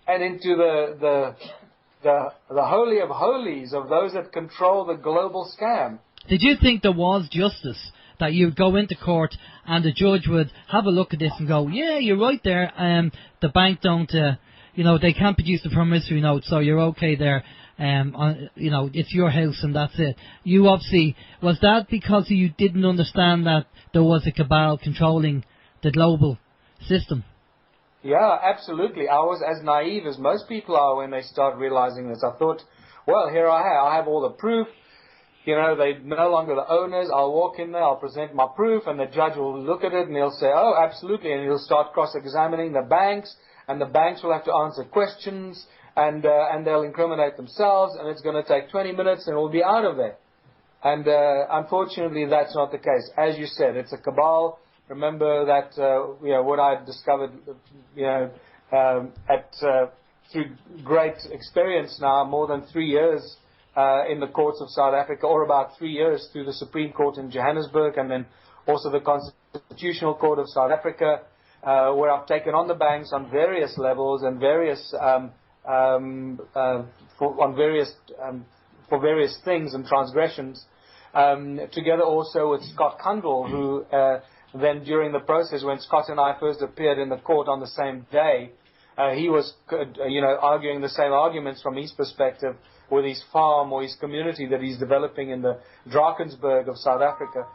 into the holy of holies of those that control the global scam. Did you think there was justice, that you'd go into court and the judge would have a look at this and go, yeah, you're right there, the bank don't, they can't produce the promissory note, so you're okay there, it's your house and that's it. You obviously, was that because you didn't understand that there was a cabal controlling the global system? Yeah, absolutely. I was as naive as most people are when they start realizing this. I thought, well, here I have all the proof. They're no longer the owners. I'll walk in there, I'll present my proof, and the judge will look at it and he'll say, oh, absolutely, and he'll start cross-examining the banks, and the banks will have to answer questions, and they'll incriminate themselves, and it's going to take 20 minutes, and we'll be out of there. And unfortunately, that's not the case. As you said, it's a cabal. Remember that what I discovered through great experience now, more than 3 years in the courts of South Africa, or about 3 years through the Supreme Court in Johannesburg, and then also the Constitutional Court of South Africa, where I've taken on the banks on various levels and for various things and transgressions, together also with Scott Kundal, who then during the process, when Scott and I first appeared in the court on the same day, he was arguing the same arguments from his perspective with his farm or his community that he's developing in the Drakensberg of South Africa.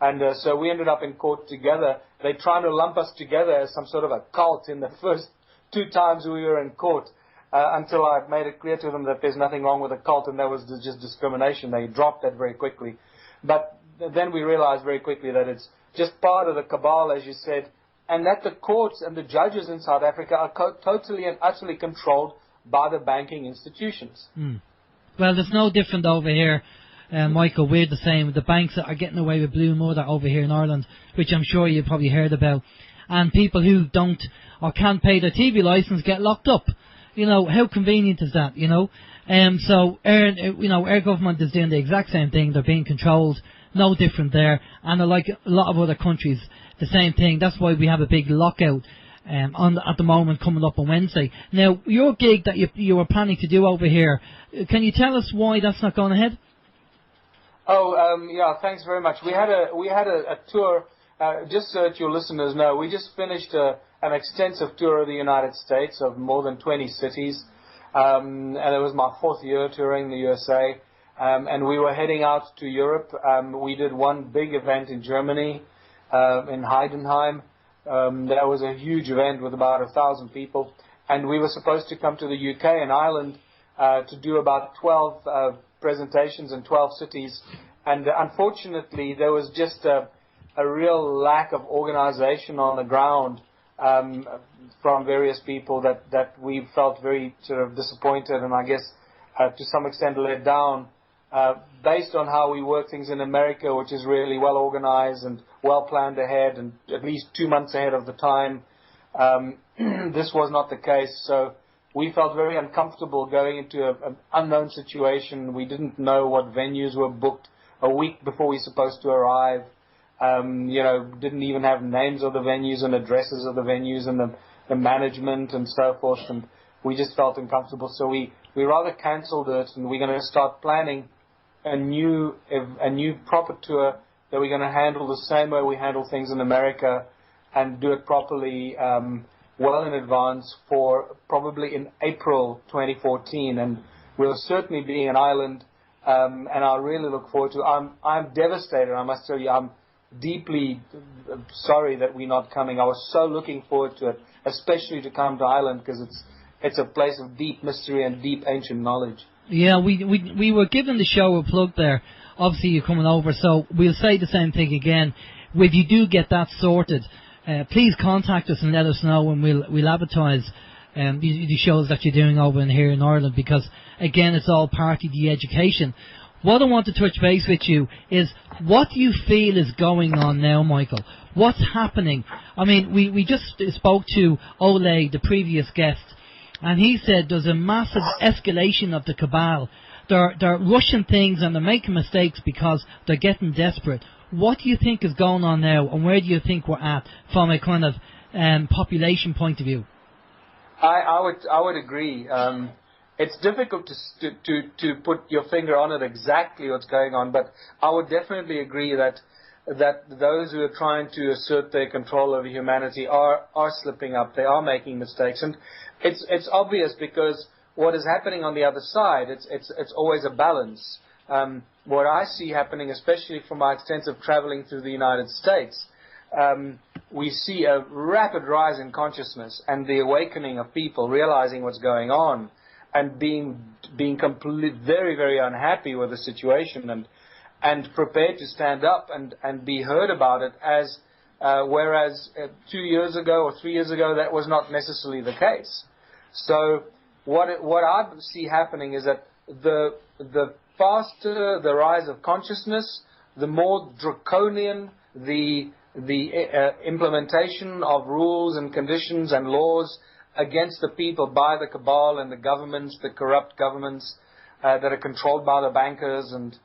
And so we ended up in court together. They're trying to lump us together as some sort of a cult in the first 2 times we were in court, until I made it clear to them that there's nothing wrong with a cult and that was just discrimination. They dropped that very quickly. But then we realized very quickly that it's just part of the cabal, as you said, and that the courts and the judges in South Africa are totally and utterly controlled by the banking institutions. Well, there's no different over here, Michael. We're the same. The banks are getting away with blue murder over here in Ireland, which I'm sure you've probably heard about. And people who don't or can't pay their TV license get locked up. How convenient is that, So, our government is doing the exact same thing. They're being controlled. No different there. And like a lot of other countries, the same thing. That's why we have a big lockout at the moment coming up on Wednesday. Now, your gig that you were planning to do over here, can you tell us why that's not going ahead? Yeah, thanks very much. We had a tour just so that your listeners know, we just finished an extensive tour of the United States of more than 20 cities, and it was my 4th year touring the USA, and we were heading out to Europe. We did one big event in Germany, in Heidenheim. That was a huge event with about 1,000 people, and we were supposed to come to the UK and Ireland to do about 12 presentations in 12 cities, and unfortunately there was just a real lack of organization on the ground from various people that we felt very sort of disappointed and I guess to some extent let down based on how we work things in America, which is really well organized and well planned ahead and at least 2 months ahead of the time. This was not the case, so we felt very uncomfortable going into an unknown situation. We didn't know what venues were booked a week before we were supposed to arrive. Didn't even have names of the venues and addresses of the venues and the management and so forth, and we just felt uncomfortable. So we rather cancelled it, and we're going to start planning a new proper tour that we're going to handle the same way we handle things in America and do it properly, well in advance for probably in April 2014, and we'll certainly be in Ireland, and I really look forward to it. I'm devastated, I must tell you. I'm deeply sorry that we're not coming. I was so looking forward to it, especially to come to Ireland because it's a place of deep mystery and deep ancient knowledge. Yeah, we were giving the show a plug there. Obviously, you're coming over, so we'll say the same thing again. If you do get that sorted, please contact us and let us know, and we'll advertise the shows that you're doing over here in Ireland, because again, it's all part of the education. What I want to touch base with you is, what do you feel is going on now, Michael? What's happening? I mean, we just spoke to Olay, the previous guest, and he said there's a massive escalation of the Cabal. They're rushing things and they're making mistakes because they're getting desperate. What do you think is going on now, and where do you think we're at from a kind of population point of view? I would agree. It's difficult to put your finger on it exactly what's going on, but I would definitely agree that those who are trying to assert their control over humanity are slipping up. They are making mistakes, and it's obvious because what is happening on the other side, it's always a balance. What I see happening, especially from my extensive traveling through the United States, we see a rapid rise in consciousness and the awakening of people realizing what's going on and being completely very, very unhappy with the situation and prepared to stand up and be heard about it, as whereas 2 years ago or 3 years ago that was not necessarily the case. So what I see happening is that the faster the rise of consciousness, the more draconian the implementation of rules and conditions and laws against the people by the Cabal and the governments, the corrupt governments that are controlled by the bankers and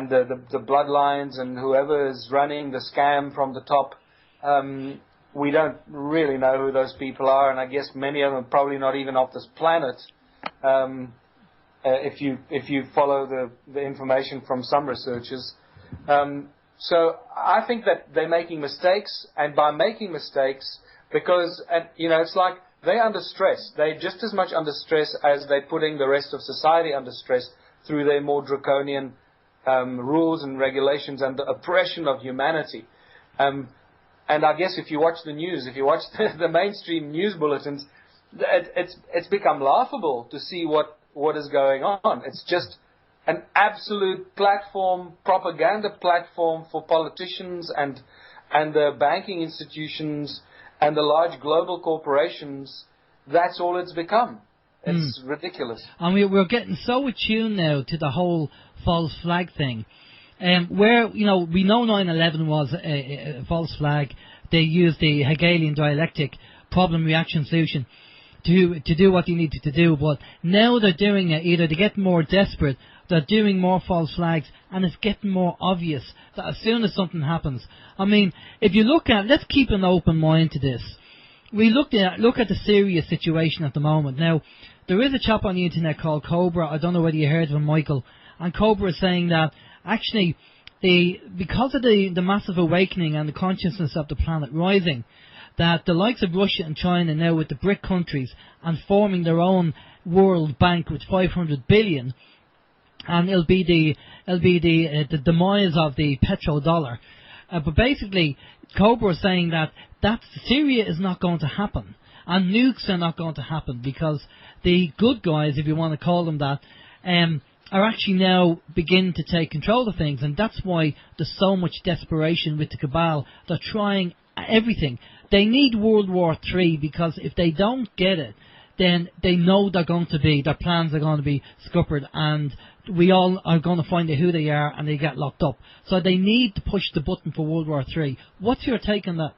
the bloodlines and whoever is running the scam from the top. We don't really know who those people are, and I guess many of them are probably not even off this planet. If you follow the information from some researchers. So I think that they're making mistakes, and by making mistakes, because it's like they're under stress. They're just as much under stress as they're putting the rest of society under stress through their more draconian rules and regulations and the oppression of humanity. And I guess if you watch the news, if you watch the mainstream news bulletins, it's become laughable to see what is going on. It's just an absolute platform, propaganda platform for politicians and the banking institutions and the large global corporations. That's all it's become. It's ridiculous. And we're getting so attuned now to the whole false flag thing. Where, we know 9/11 was a false flag. They used the Hegelian dialectic, problem, reaction, solution, to do what they needed to do. But now they're doing it, either they get more desperate, they're doing more false flags, and it's getting more obvious that as soon as something happens. I mean, if you let's keep an open mind to this. We look at the serious situation at the moment. Now, there is a chap on the internet called Cobra. I don't know whether you heard of him, Michael. And Cobra is saying that actually because of the massive awakening and the consciousness of the planet rising, that the likes of Russia and China now with the BRIC countries and forming their own World Bank with 500 billion, and it'll be the demise of the petrodollar. But basically, Cobra is saying that Syria is not going to happen, and nukes are not going to happen, because the good guys, if you want to call them that, are actually now beginning to take control of things, and that's why there's so much desperation with the Cabal. They're trying everything. They need World War III, because if they don't get it, then they know their plans are going to be scuppered, and we all are going to find out who they are, and they get locked up. So they need to push the button for World War III. What's your take on that?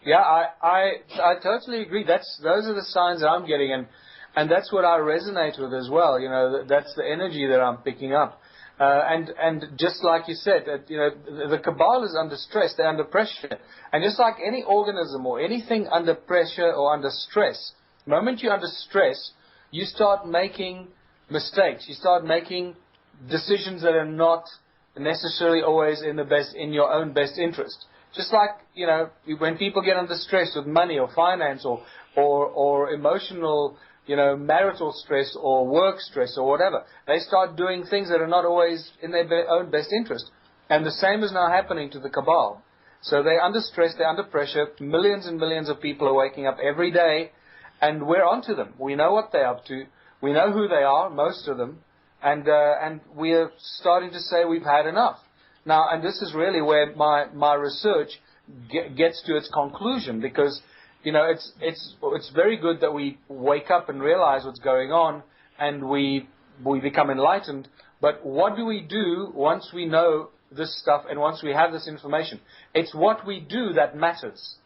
Yeah, I totally agree. Those are the signs that I'm getting, and that's what I resonate with as well. You know, that's the energy that I'm picking up. And just like you said, the Cabal is under stress, they're under pressure. And just like any organism or anything under pressure or under stress, the moment you're under stress, you start making mistakes. You start making decisions that are not necessarily always in your own best interest. Just like, when people get under stress with money or finance or emotional, marital stress or work stress or whatever, they start doing things that are not always in their own best interest. And the same is now happening to the Cabal. So they're under stress, they're under pressure. Millions and millions of people are waking up every day, and we're onto them. We know what they're up to. We know who they are, most of them, and we're starting to say we've had enough. Now, and this is really where my research gets to its conclusion, because it's very good that we wake up and realize what's going on, and we become enlightened. But what do we do once we know this stuff and once we have this information? It's what we do that matters,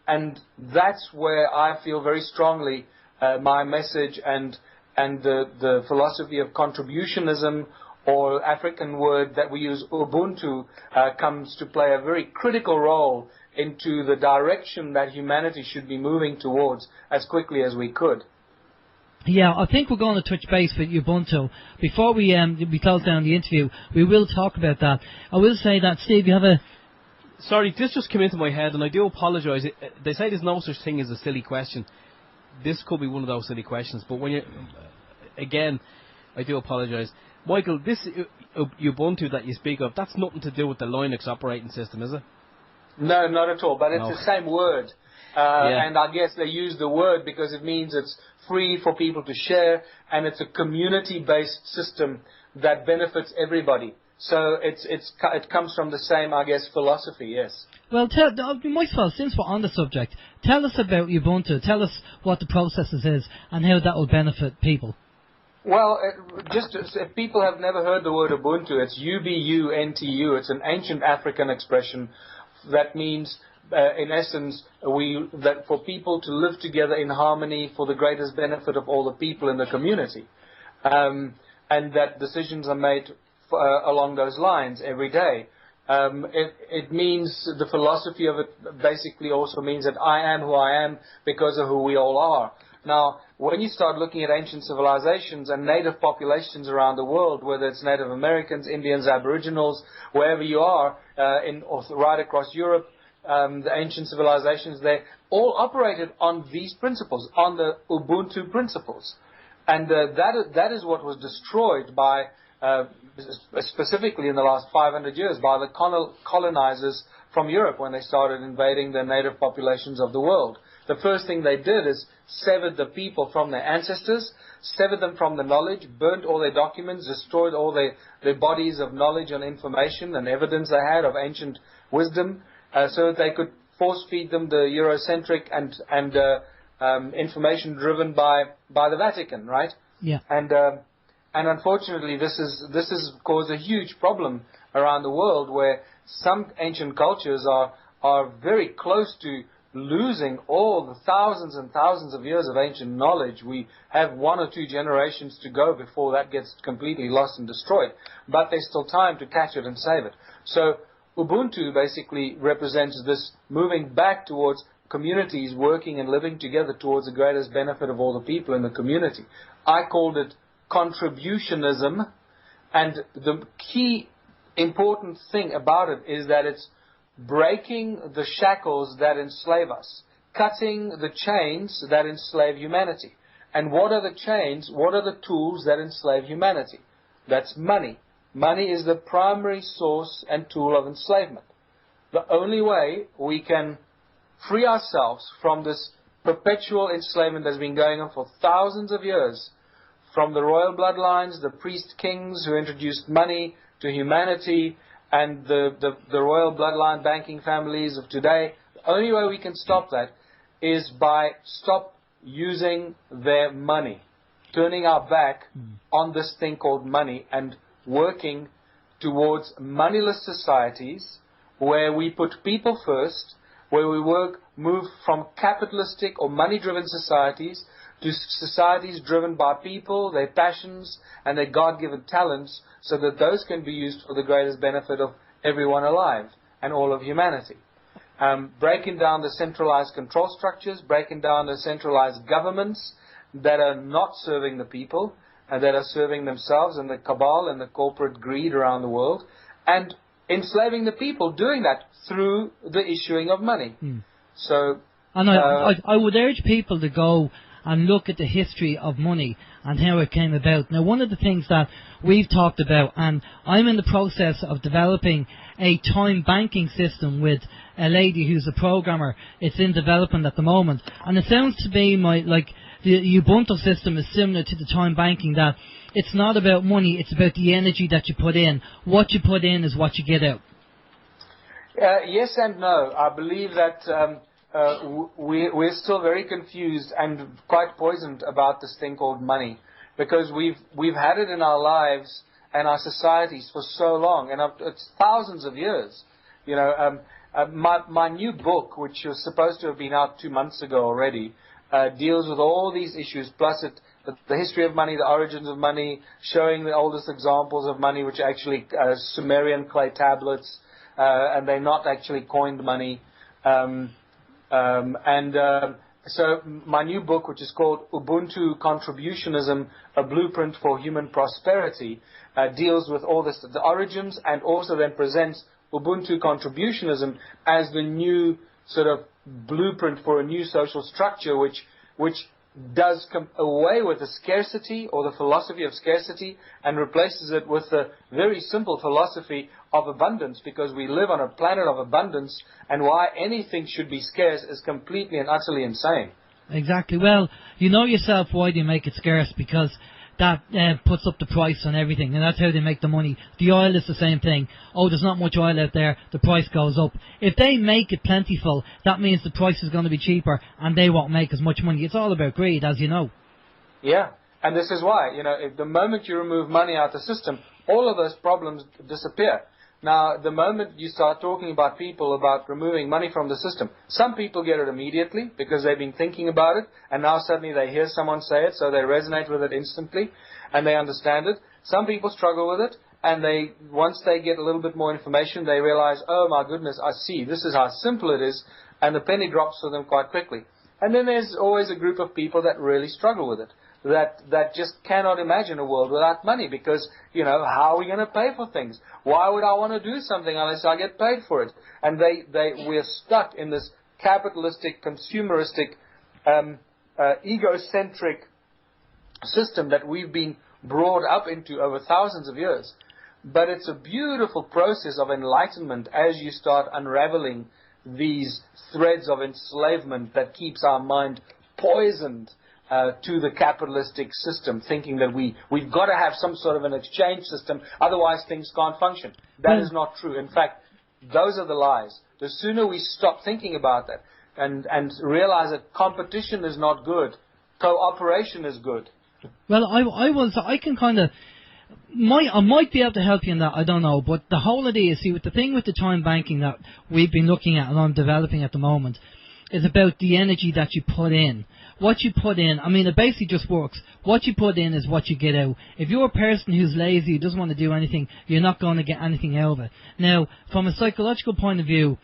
and that's where I feel very strongly my message and the philosophy of contributionism, or African word that we use, Ubuntu, comes to play a very critical role into the direction that humanity should be moving towards as quickly as we could. Yeah, I think we're going to touch base with Ubuntu. Before we close down the interview, we will talk about that. I will say that, Steve, you have a... Sorry, this just came into my head, and I do apologise. They say there's no such thing as a silly question. This could be one of those silly questions, but when you... Again, I do apologise. Michael, this Ubuntu that you speak of, that's nothing to do with the Linux operating system, is it? No, not at all, but it's the same word. And I guess they use the word because it means it's free for people to share, and it's a community-based system that benefits everybody. So it comes from the same, I guess, philosophy, yes. Well, Michael, since we're on the subject, tell us about Ubuntu. Tell us what the processes is and how that will benefit people. Well, if people have never heard the word Ubuntu, it's Ubuntu. It's an ancient African expression that means, in essence, that for people to live together in harmony for the greatest benefit of all the people in the community, and that decisions are made along those lines every day. It means, the philosophy of it basically also means that I am who I am because of who we all are. Now, when you start looking at ancient civilizations and native populations around the world, whether it's Native Americans, Indians, Aboriginals, wherever you are, or right across Europe, the ancient civilizations, they all operated on these principles, on the Ubuntu principles. And that is what was destroyed by, specifically in the last 500 years, by the colonizers from Europe when they started invading the native populations of the world. The first thing they did is severed the people from their ancestors, severed them from the knowledge, burnt all their documents, destroyed all their bodies of knowledge and information and evidence they had of ancient wisdom, so that they could force feed them the Eurocentric and information driven by the Vatican, right? Yeah. And unfortunately, this has caused a huge problem around the world, where some ancient cultures are very close to losing all the thousands and thousands of years of ancient knowledge. We have 1 or 2 generations to go before that gets completely lost and destroyed. But there's still time to catch it and save it. So Ubuntu basically represents this moving back towards communities working and living together towards the greatest benefit of all the people in the community. I called it contributionism, and the key important thing about it is that it's breaking the shackles that enslave us, cutting the chains that enslave humanity. And what are the chains? What are the tools that enslave humanity? That's money. Money is the primary source and tool of enslavement. The only way we can free ourselves from this perpetual enslavement that's been going on for thousands of years, from the royal bloodlines, the priest kings who introduced money to humanity, and the royal bloodline banking families of today, the only way we can stop that is by stop using their money, turning our back on this thing called money, and working towards moneyless societies where we put people first, where we move from capitalistic or money-driven societies to societies driven by people, their passions, and their God-given talents, so that those can be used for the greatest benefit of everyone alive and all of humanity. Breaking down the centralized control structures, breaking down the centralized governments that are not serving the people, and that are serving themselves and the cabal and the corporate greed around the world, and enslaving the people, doing that through the issuing of money. So, and I would urge people to go and look at the history of money and how it came about. Now, one of the things that we've talked about, and I'm in the process of developing a time banking system with a lady who's a programmer. It's in development at the moment, and it sounds to me like the Ubuntu system is similar to the time banking, that it's not about money, it's about the energy that you put in. What you put in is what you get out. Yes and no. I believe that we're still very confused and quite poisoned about this thing called money, because we've had it in our lives and our societies for so long, and it's thousands of years. You know, my new book, which was supposed to have been out 2 months ago already, deals with all these issues, plus the history of money, the origins of money, showing the oldest examples of money, which are actually Sumerian clay tablets, and they're not actually coined money. So my new book, which is called Ubuntu Contributionism, A Blueprint for Human Prosperity, deals with all this, the origins, and also then presents Ubuntu Contributionism as the new sort of blueprint for a new social structure, which does come away with the scarcity or the philosophy of scarcity and replaces it with the very simple philosophy of abundance, because we live on a planet of abundance, and why anything should be scarce is completely and utterly insane. Exactly. Well, you know yourself why they make it scarce, because that puts up the price on everything, and that's how they make the money. The oil is the same thing. Oh, there's not much oil out there, the price goes up. If they make it plentiful, that means the price is going to be cheaper, and they won't make as much money. It's all about greed, as you know. Yeah, and this is why, you know, if the moment you remove money out of the system, all of those problems disappear. Now, the moment you start talking about people about removing money from the system, some people get it immediately because they've been thinking about it, and now suddenly they hear someone say it, so they resonate with it instantly, and they understand it. Some people struggle with it, and once they get a little bit more information, they realize, oh my goodness, I see, this is how simple it is, and the penny drops for them quite quickly. And then there's always a group of people that really struggle with it, that just cannot imagine a world without money, because, you know, how are we going to pay for things? Why would I want to do something unless I get paid for it? And we're stuck in this capitalistic, consumeristic, egocentric system that we've been brought up into over thousands of years. But it's a beautiful process of enlightenment as you start unraveling these threads of enslavement that keeps our mind poisoned to the capitalistic system, thinking that we've got to have some sort of an exchange system, otherwise things can't function. That is not true. In fact, those are the lies. The sooner we stop thinking about that and realize that competition is not good, cooperation is good. Well, I can kind of, I might be able to help you in that, I don't know, but the whole idea, see, with the thing with the time banking that we've been looking at and I'm developing at the moment, is about the energy that you put in. What you put in, I mean, it basically just works. What you put in is what you get out. If you're a person who's lazy, who doesn't want to do anything, you're not going to get anything out of it. Now, from a psychological point of view,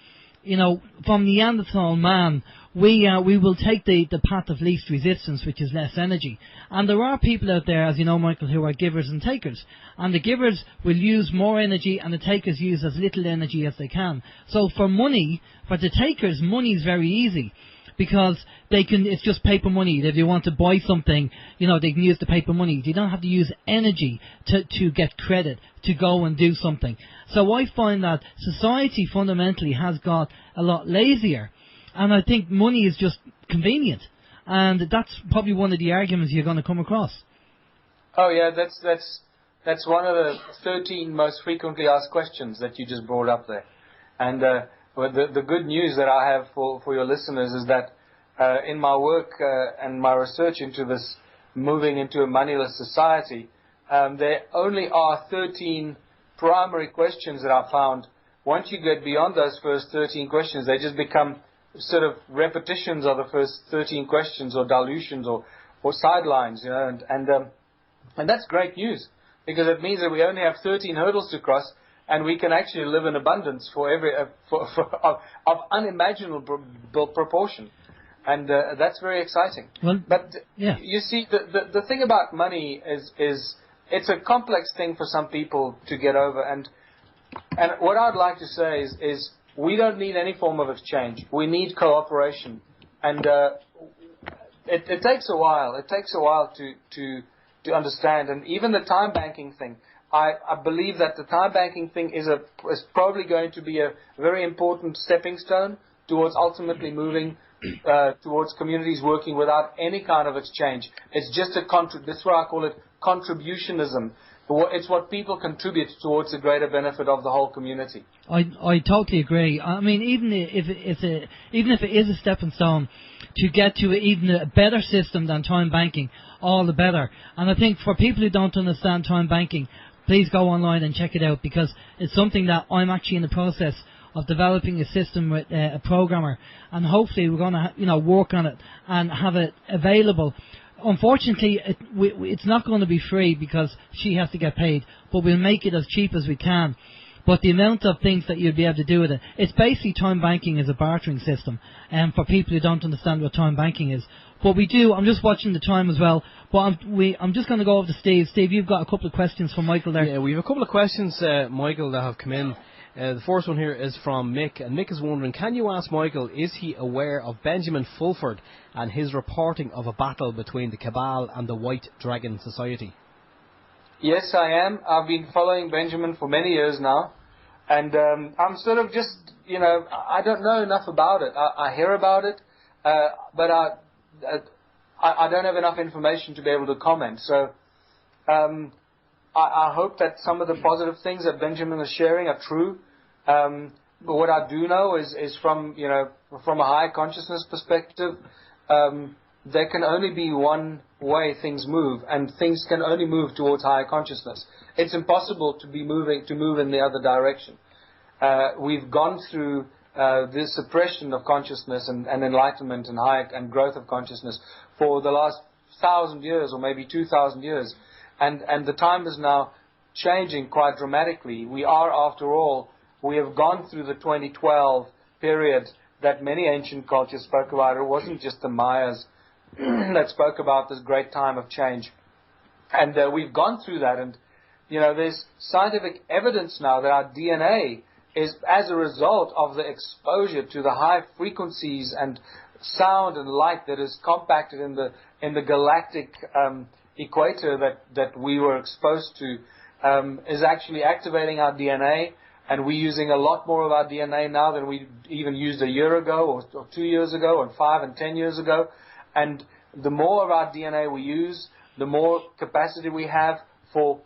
from Neanderthal man, we will take the path of least resistance, which is less energy. And there are people out there, as you know, Michael, who are givers and takers. And the givers will use more energy, and the takers use as little energy as they can. So for the takers, money is very easy, because it's just paper money. If you want to buy something, they can use the paper money. They don't have to use energy to get credit, to go and do something. So I find that society fundamentally has got a lot lazier, and I think money is just convenient. And that's probably one of the arguments you're going to come across. Oh yeah, that's one of the 13 most frequently asked questions that you just brought up there. And the good news that I have for your listeners is that in my work and my research into this moving into a moneyless society, there only are 13 primary questions that I found. Once you get beyond those first 13 questions, they just become sort of repetitions of the first 13 questions, or dilutions, or sidelines, and that's great news, because it means that we only have 13 hurdles to cross, and we can actually live in abundance of unimaginable proportion, and that's very exciting. Well, but yeah. You see, the thing about money is it's a complex thing for some people to get over, and what I'd like to say is we don't need any form of exchange. We need cooperation, and it takes a while. It takes a while to understand, and even the time banking thing. I believe that the time banking thing is probably going to be a very important stepping stone towards ultimately moving towards communities working without any kind of exchange. It's just that's why I call it contributionism. It's what people contribute towards the greater benefit of the whole community. I totally agree. I mean, even if it is a stepping stone to get to even a better system than time banking, all the better. And I think for people who don't understand time banking, please go online and check it out, because it's something that I'm actually in the process of developing a system with a programmer, and hopefully we're going to work on it and have it available. Unfortunately, it's not going to be free, because she has to get paid, but we'll make it as cheap as we can. But the amount of things that you'll be able to do with it, it's basically time banking is a bartering system, and for people who don't understand what time banking is. But we do, I'm just watching the time as well, but I'm just going to go over to Steve. Steve, you've got a couple of questions for Michael there. Yeah, we have a couple of questions, Michael, that have come in. The first one here is from Mick, and Mick is wondering, can you ask Michael, is he aware of Benjamin Fulford and his reporting of a battle between the Cabal and the White Dragon Society? Yes, I am. I've been following Benjamin for many years now, and I'm sort of just, I don't know enough about it. I hear about it, but I don't have enough information to be able to comment. So I hope that some of the positive things that Benjamin is sharing are true. But what I do know is from a high consciousness perspective, there can only be one way things move, and things can only move towards higher consciousness. It's impossible to move in the other direction. We've gone through this suppression of consciousness and enlightenment and growth of consciousness for the last 1,000 years, or maybe 2,000 years. And the time is now changing quite dramatically. We have gone through the 2012 period that many ancient cultures spoke about. It wasn't just the Mayas that spoke about this great time of change. And we've gone through that, and there's scientific evidence now that our DNA is as a result of the exposure to the high frequencies and sound and light that is compacted in the galactic equator that we were exposed to, is actually activating our DNA, and we're using a lot more of our DNA now than we even used a year ago, or 2 years ago, and 5 and 10 years ago. And the more of our DNA we use, the more capacity we have for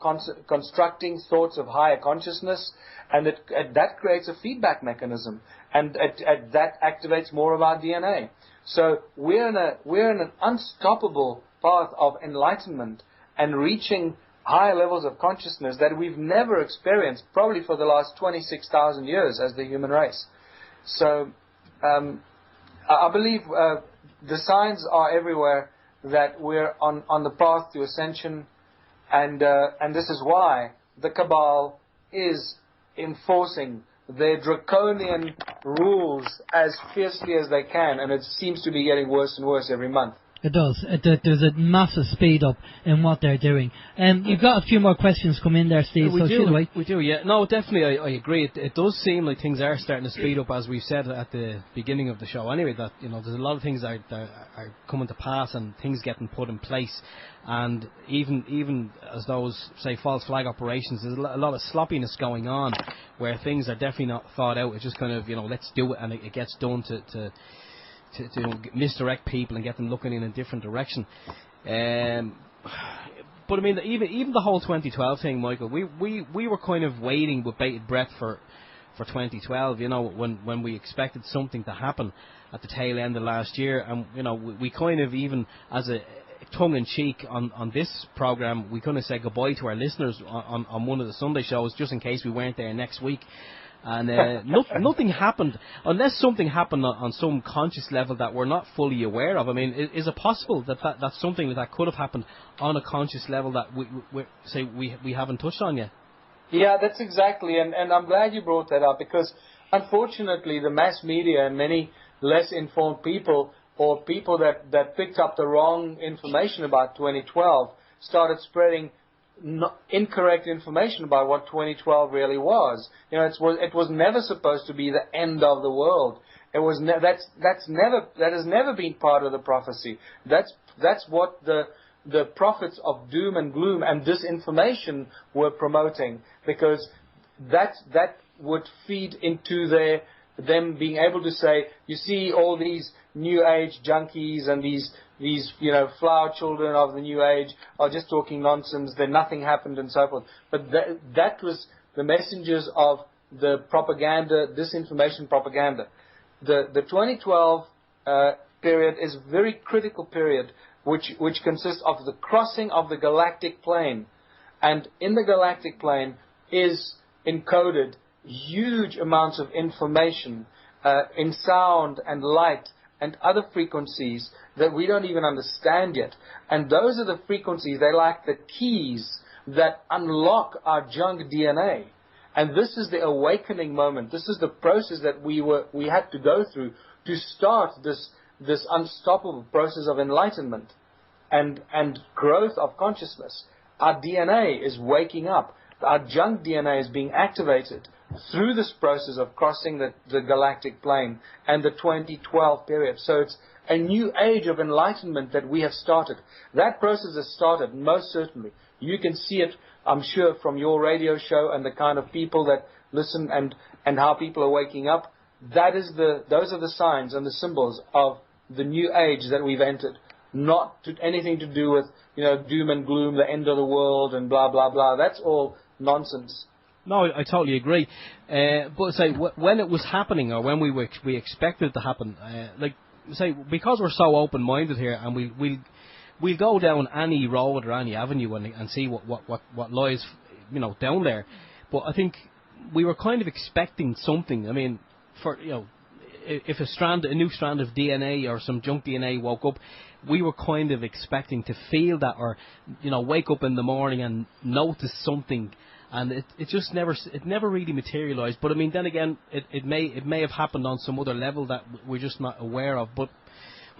constructing thoughts of higher consciousness, and that creates a feedback mechanism, and that activates more of our DNA. So we're in an unstoppable path of enlightenment and reaching higher levels of consciousness that we've never experienced, probably for the last 26,000 years as the human race. So I believe the signs are everywhere that we're on the path to ascension, and this is why the Cabal is enforcing their draconian rules as fiercely as they can, and it seems to be getting worse and worse every month. It does. There's a massive speed up in what they're doing. You've got a few more questions come in there, Steve, so shoot away. We do, yeah. No, definitely, I agree. It does seem like things are starting to speed up, as we've said at the beginning of the show. Anyway, that there's a lot of things that are coming to pass and things getting put in place. And even as those, say, false flag operations, there's a lot of sloppiness going on where things are definitely not thought out. It's just kind of, let's do it, and it gets done to misdirect people and get them looking in a different direction. But I mean, even the whole 2012 thing, Michael, we were kind of waiting with bated breath for 2012. When we expected something to happen at the tail end of last year, and we kind of, even as a tongue in cheek on this program, we kind of said goodbye to our listeners on one of the Sunday shows, just in case we weren't there next week. And nothing happened, unless something happened on some conscious level that we're not fully aware of. I mean, is it possible that's something that could have happened on a conscious level that we haven't touched on yet? Yeah, that's exactly, and I'm glad you brought that up, because unfortunately the mass media and many less informed people, or people that picked up the wrong information about 2012, started spreading incorrect information about what 2012 really was. It was never supposed to be the end of the world. It was that has never been part of the prophecy. That's what the prophets of doom and gloom and disinformation were promoting, because that would feed into them being able to say, you see, all these new age junkies and these flower children of the new age are just talking nonsense, then nothing happened and so forth. But that was the messengers of the propaganda, disinformation propaganda. The 2012 period is a very critical period, which consists of the crossing of the galactic plane. And in the galactic plane is encoded huge amounts of information in sound and light and other frequencies that we don't even understand yet. And those are the frequencies, they're like the keys that unlock our junk DNA. And this is the awakening moment. This is the process that we had to go through to start this unstoppable process of enlightenment and growth of consciousness. Our DNA is waking up. Our junk DNA is being activated through this process of crossing the galactic plane and the 2012 period. So it's a new age of enlightenment that we have started. That process has started, most certainly. You can see it, I'm sure, from your radio show and the kind of people that listen and how people are waking up. Those are the signs and the symbols of the new age that we've entered. Not anything to do with doom and gloom, the end of the world, and blah blah blah. That's all nonsense. No, I totally agree. But say when it was happening, or when we expected it to happen, because we're so open-minded here, and we'll go down any road or any avenue and see what lies down there. But I think we were kind of expecting something. I mean, if a new strand of DNA or some junk DNA woke up, we were kind of expecting to feel that, or wake up in the morning and notice something. And it just never really materialised. But I mean, then again, it may have happened on some other level that we're just not aware of. But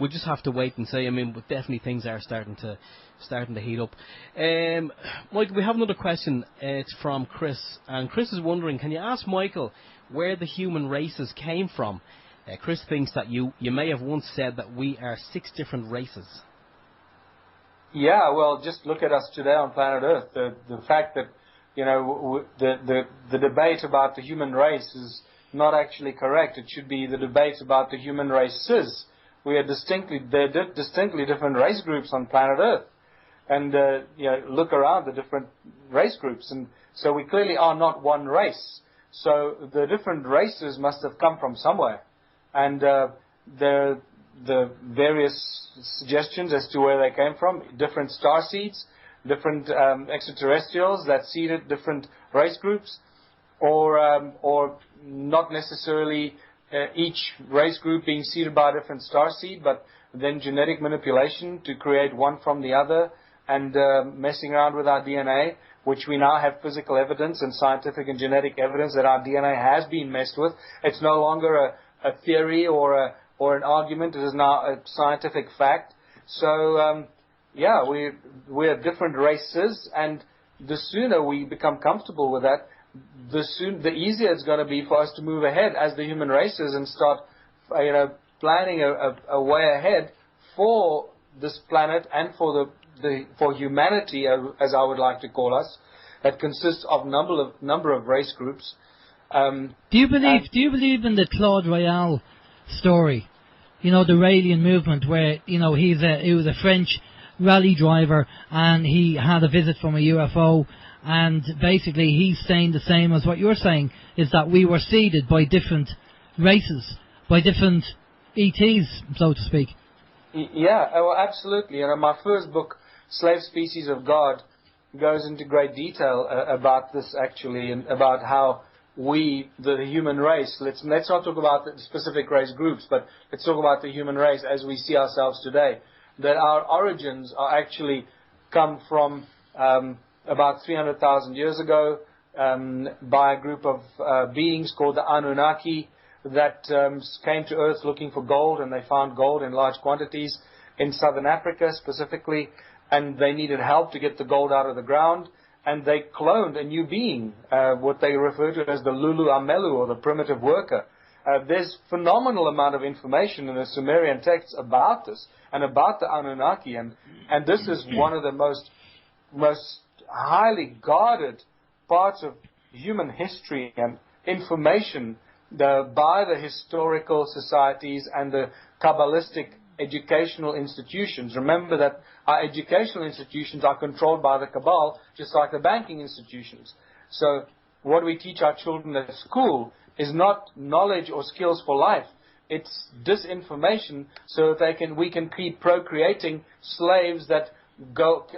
we just have to wait and see. I mean, but definitely things are starting to heat up. Michael, we have another question. It's from Chris, and Chris is wondering, can you ask Michael where the human races came from? Chris thinks that you may have once said that we are 6 different races. Yeah, well, just look at us today on planet Earth. The fact that the debate about the human race is not actually correct. It should be the debate about the human races. There are distinctly different race groups on planet Earth, and look around the different race groups, and so we clearly are not one race. So the different races must have come from somewhere, and the various suggestions as to where they came from, different star seeds, different extraterrestrials that seeded different race groups, or not necessarily each race group being seeded by a different star seed, but then genetic manipulation to create one from the other, and messing around with our DNA, which we now have physical evidence and scientific and genetic evidence that our DNA has been messed with. It's no longer a theory or an argument. It is now a scientific fact. So, we're different races, and the sooner we become comfortable with that, the easier it's going to be for us to move ahead as the human races and start, planning a way ahead for this planet and for humanity, as I would like to call us, that consists of number of race groups. Do you believe in the Claude Royale story? The Raelian movement, where he was a French rally driver and he had a visit from a UFO, and basically he's saying the same as what you're saying, is that we were seeded by different races, by different ETs, so to speak. Yeah, well, absolutely. My first book, Slave Species of God, goes into great detail about this, actually, and about how we, the human race, let's not talk about the specific race groups, but let's talk about the human race as we see ourselves today, that our origins are actually come from about 300,000 years ago by a group of beings called the Anunaki that came to Earth looking for gold, and they found gold in large quantities in southern Africa specifically, and they needed help to get the gold out of the ground, and they cloned a new being, what they refer to as the Lulu Amelu, or the primitive worker. There's phenomenal amount of information in the Sumerian texts about this and about the Anunnaki, and this is one of the most highly guarded parts of human history and information by the historical societies and the Kabbalistic educational institutions. Remember that our educational institutions are controlled by the Cabal, just like the banking institutions. So what we teach our children at school is not knowledge or skills for life. It's disinformation, so that we can keep procreating slaves that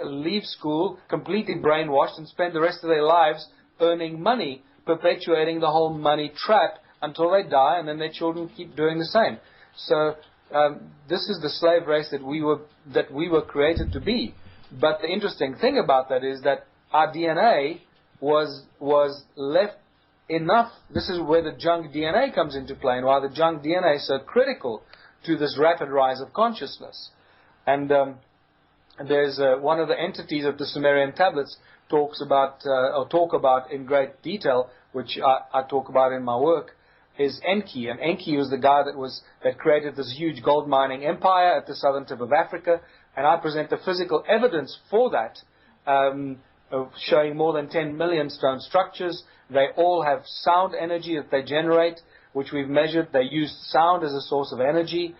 leave school completely brainwashed and spend the rest of their lives earning money, perpetuating the whole money trap until they die, and then their children keep doing the same. So this is the slave race that we were created to be. But the interesting thing about that is that our DNA was left enough. This is where the junk DNA comes into play, and why the junk DNA is so critical to this rapid rise of consciousness. And there's one of the entities of the Sumerian tablets talk about in great detail, which I talk about in my work, is Enki. And Enki was the guy that created this huge gold mining empire at the southern tip of Africa, and I present the physical evidence for that, showing more than 10 million stone structures. They all have sound energy that they generate, which we've measured. They use sound as a source of energy.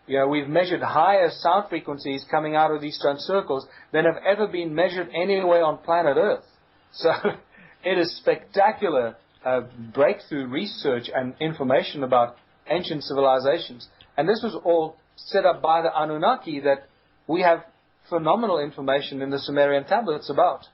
We've measured higher sound frequencies coming out of these stone circles than have ever been measured anywhere on planet Earth. So it is spectacular breakthrough research and information about ancient civilizations. And this was all set up by the Anunnaki that we have phenomenal information in the Sumerian tablets about.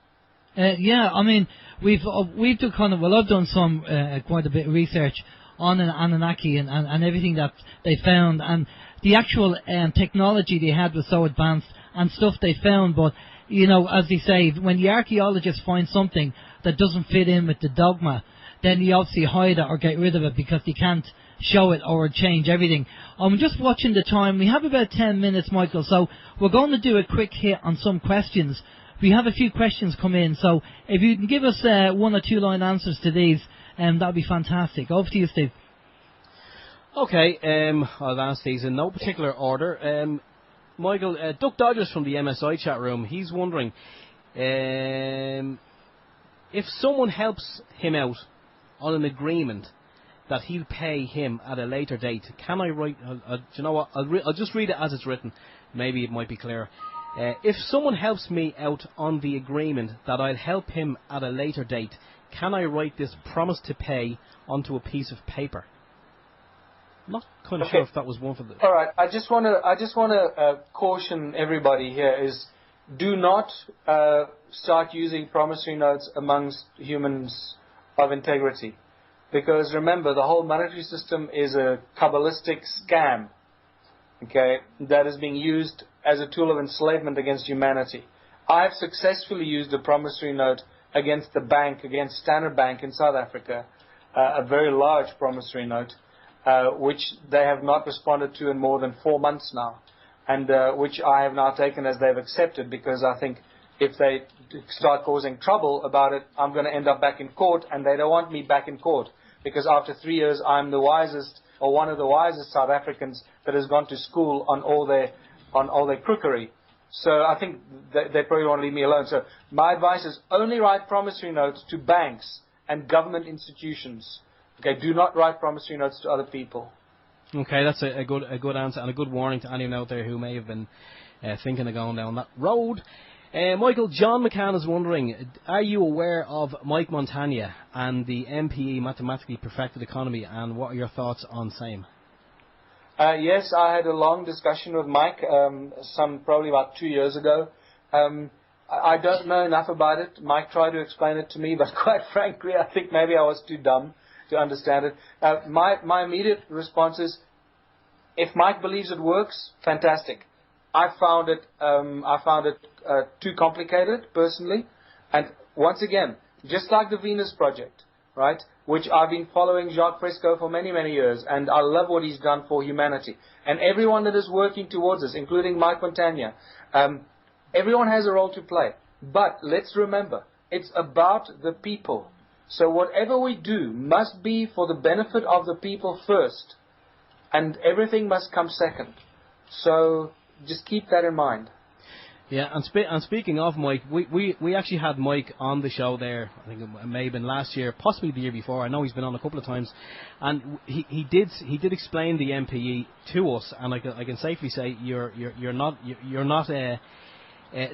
We've I've done some quite a bit of research on an Anunnaki and everything that they found, and the actual technology they had was so advanced and stuff they found. But as they say, when the archaeologists find something that doesn't fit in with the dogma, then they obviously hide it or get rid of it because they can't show it or change everything. I'm just watching the time. We have about 10 minutes, Michael, so we're going to do a quick hit on some questions. We have a few questions come in, so if you can give us 1 or 2 line answers to these, that would be fantastic. Over to you, Steve. Okay, I'll ask these in no particular order. Michael, Duck Dodgers from the MSI chat room, he's wondering if someone helps him out on an agreement that he'll pay him at a later date, can I write, do you know what, I'll just read it as it's written, maybe it might be clearer. If someone helps me out on the agreement that I'll help him at a later date, can I write this promise to pay onto a piece of paper? I'm not kind of sure if that was one for the... All right, I just want to caution everybody here is do not start using promissory notes amongst humans of integrity. Because remember, the whole monetary system is a Kabbalistic scam, okay, that is being used as a tool of enslavement against humanity. I have successfully used the promissory note against the bank, against Standard Bank in South Africa, a very large promissory note, which they have not responded to in more than 4 months now, and which I have now taken as they've accepted, because I think if they start causing trouble about it, I'm going to end up back in court, and they don't want me back in court, because after 3 years I'm the wisest, or one of the wisest South Africans that has gone to school on all their crookery. So I think they probably want to leave me alone. So my advice is only write promissory notes to banks and government institutions. Okay, do not write promissory notes to other people. Okay, that's a good answer and a good warning to anyone out there who may have been thinking of going down that road. Michael, John McCann is wondering, are you aware of Mike Montagna and the MPE Mathematically Perfected Economy, and what are your thoughts on same? Yes, I had a long discussion with Mike, probably about 2 years ago. I don't know enough about it. Mike tried to explain it to me, but quite frankly, I think maybe I was too dumb to understand it. My immediate response is, if Mike believes it works, fantastic. I found it too complicated, personally. And once again, just like the Venus Project, right, which I've been following Jacques Fresco for many, many years, and I love what he's done for humanity. And everyone that is working towards this, including Mike Montagna, everyone has a role to play. But let's remember, it's about the people. So whatever we do must be for the benefit of the people first, and everything must come second. So just keep that in mind. Yeah, and speaking of Mike, we actually had Mike on the show there. I think it may have been last year, possibly the year before. I know he's been on a couple of times, and he did explain the MPE to us. And I can safely say you're not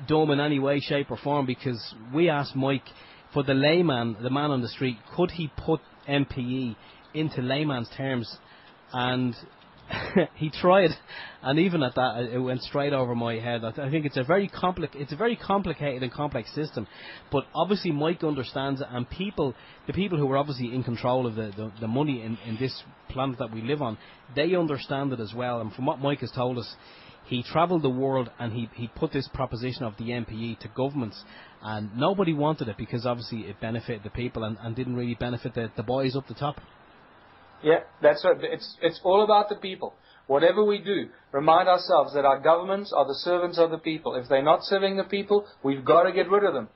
dumb in any way, shape, or form, because we asked Mike, for the layman, the man on the street, could he put MPE into layman's terms, and he tried, and even at that, it went straight over my head. I think it's a very complicated and complex system, but obviously Mike understands it, and the people who are obviously in control of the money in this planet that we live on, they understand it as well. And from what Mike has told us, he travelled the world and he put this proposition of the MPE to governments, and nobody wanted it because obviously it benefited the people and didn't really benefit the boys up the top. Yeah, that's right. It's all about the people. Whatever we do, remind ourselves that our governments are the servants of the people. If they're not serving the people, we've got to get rid of them.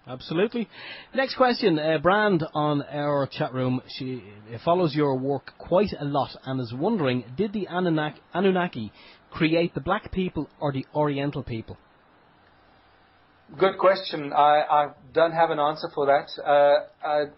Absolutely. Next question. Brand on our chat room. She follows your work quite a lot and is wondering, did the Anunaki create the black people or the Oriental people? Good question. I don't have an answer for that.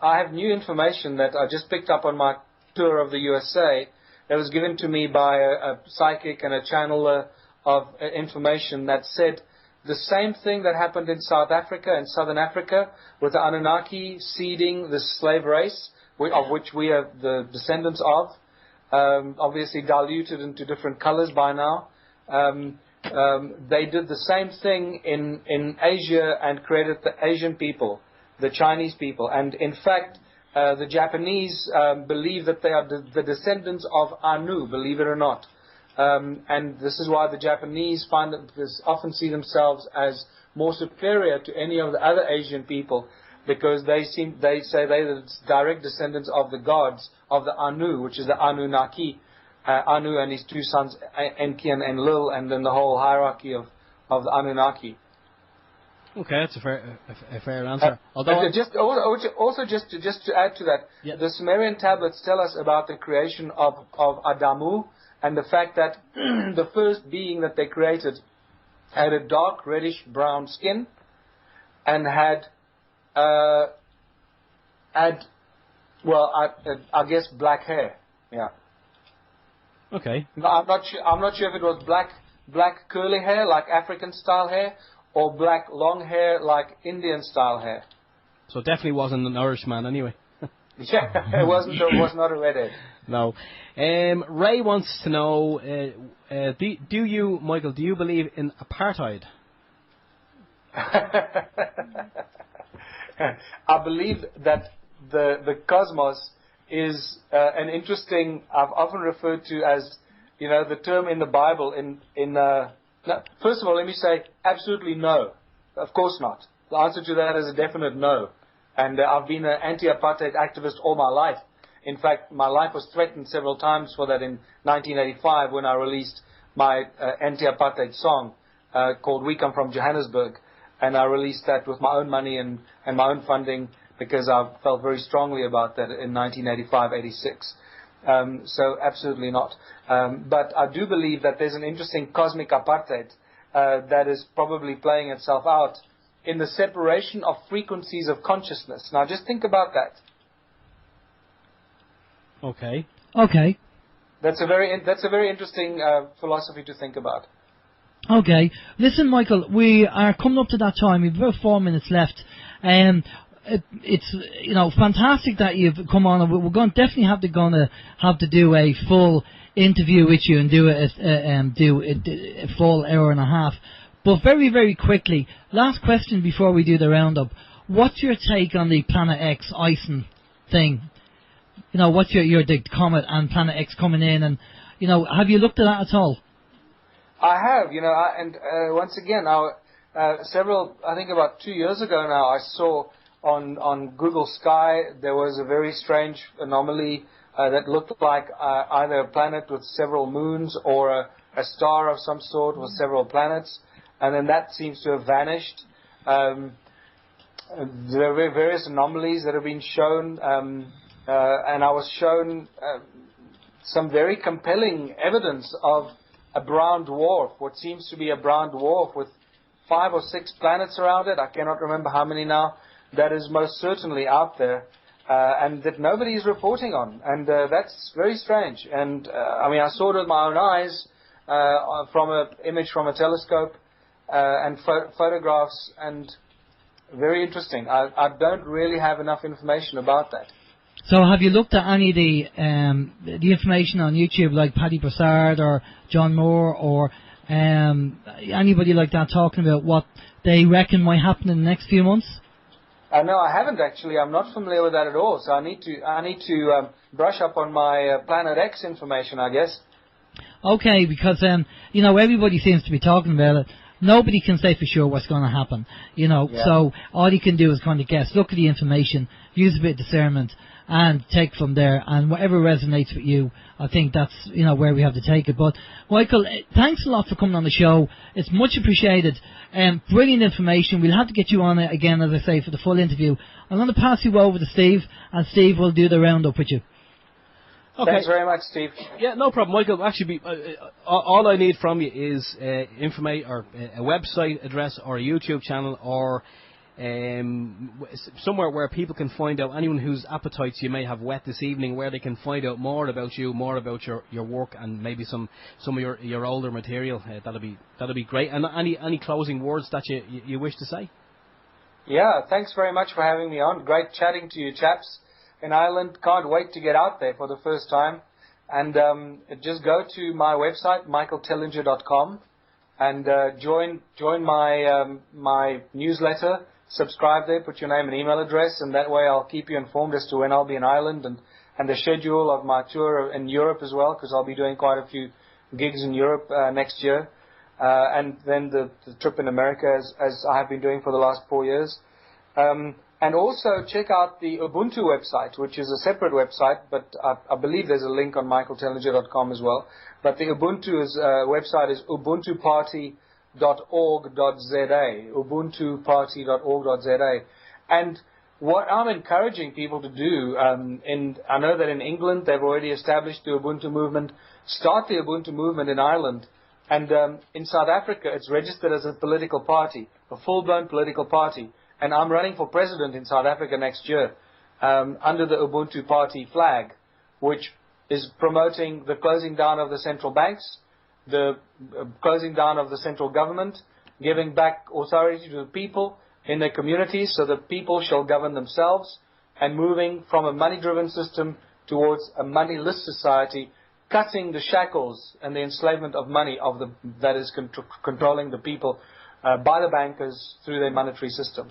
I have new information that I just picked up on my tour of the USA that was given to me by a psychic and a channeler of information that said the same thing that happened in South Africa and Southern Africa with the Anunnaki seeding the slave race, of which we are the descendants of, obviously diluted into different colors by now. They did the same thing in Asia and created the Asian people, the Chinese people, and in fact the Japanese believe that they are the descendants of Anu, believe it or not. And this is why the Japanese often see themselves as more superior to any of the other Asian people, because they say they're the direct descendants of the gods of the Anu, which is the Anunnaki, Anu and his two sons Enki and Enlil, and then the whole hierarchy of the Anunnaki. Okay, that's a fair answer. Although just to add to that, yeah. The Sumerian tablets tell us about the creation of Adamu, and the fact that the first being that they created had a dark reddish brown skin and had I guess black hair. Yeah. Okay. I'm not sure if it was black curly hair like African style hair, or black long hair like Indian style hair. So it definitely wasn't an Irishman anyway. Yeah, it was not a redhead. No. Ray wants to know, do you, Michael, do you believe in apartheid? I believe that the cosmos is an interesting, I've often referred to as, the term in the Bible, in No, first of all, let me say absolutely no. Of course not. The answer to that is a definite no. And I've been an anti-apartheid activist all my life. In fact, my life was threatened several times for that in 1985 when I released my anti-apartheid song called We Come From Johannesburg. And I released that with my own money and my own funding because I felt very strongly about that in 1985-86. So absolutely not. But I do believe that there's an interesting cosmic apartheid that is probably playing itself out in the separation of frequencies of consciousness. Now just think about that. Okay. Okay. That's a very interesting philosophy to think about. Okay. Listen, Michael, we are coming up to that time. We've about 4 minutes left. It's fantastic that you've come on. We're going definitely have to do a full interview with you and do a full hour and a half. But very, very quickly, last question before we do the roundup. What's your take on the Planet X ISON thing? What's your the Comet and Planet X coming in, and have you looked at that at all? I have, once again, I think about 2 years ago now, I saw on Google Sky there was a very strange anomaly that looked like either a planet with several moons or a star of some sort with several planets, and then that seems to have vanished. There were various anomalies that have been shown, and I was shown some very compelling evidence of a brown dwarf, what seems to be a brown dwarf with 5 or 6 planets around it. I cannot remember how many now. That is most certainly out there, and that nobody is reporting on. And that's very strange. And I saw it with my own eyes from an image from a telescope and photographs, and very interesting. I don't really have enough information about that. So have you looked at any of the information on YouTube, like Paddy Broussard or John Moore or anybody like that talking about what they reckon might happen in the next few months? No, I haven't actually. I'm not familiar with that at all. So I need to brush up on my Planet X information, I guess. Okay, because everybody seems to be talking about it. Nobody can say for sure what's going to happen, Yeah. So all you can do is kind of guess, look at the information, use a bit of discernment, and take from there, and whatever resonates with you, I think that's where we have to take it. But Michael, thanks a lot for coming on the show. It's much appreciated. Brilliant information. We'll have to get you on it again, as I say, for the full interview. I'm going to pass you over to Steve, and Steve will do the roundup with you. Okay. Thanks very much, Steve. Yeah, no problem, Michael. Actually, all I need from you is information or a website address or a YouTube channel or somewhere where people can find out, anyone whose appetites you may have whet this evening, where they can find out more about you, more about your work, and maybe some of your older material. That'll be great. And any closing words that you wish to say? Yeah, thanks very much for having me on. Great chatting to you chaps in Ireland. Can't wait to get out there for the first time. And just go to my website, michaeltalinger.com, and join my newsletter. Subscribe there, put your name and email address, and that way I'll keep you informed as to when I'll be in Ireland and the schedule of my tour in Europe as well, because I'll be doing quite a few gigs in Europe next year, and then the trip in America as I have been doing for the last 4 years. And also check out the Ubuntu website, which is a separate website, but I believe there's a link on michaeltalinger.com as well. But the Ubuntu website is ubuntuparty.org.za, ubuntuparty.org.za. And what I'm encouraging people to do, and I know that in England they've already established the Ubuntu movement, start the Ubuntu movement in Ireland. And in South Africa it's registered as a political party, a full-blown political party. And I'm running for president in South Africa next year under the Ubuntu Party flag, which is promoting the closing down of the central banks, the closing down of the central government, giving back authority to the people in their communities so that people shall govern themselves, and moving from a money-driven system towards a moneyless society, cutting the shackles and the enslavement of money that is controlling the people by the bankers through their monetary system.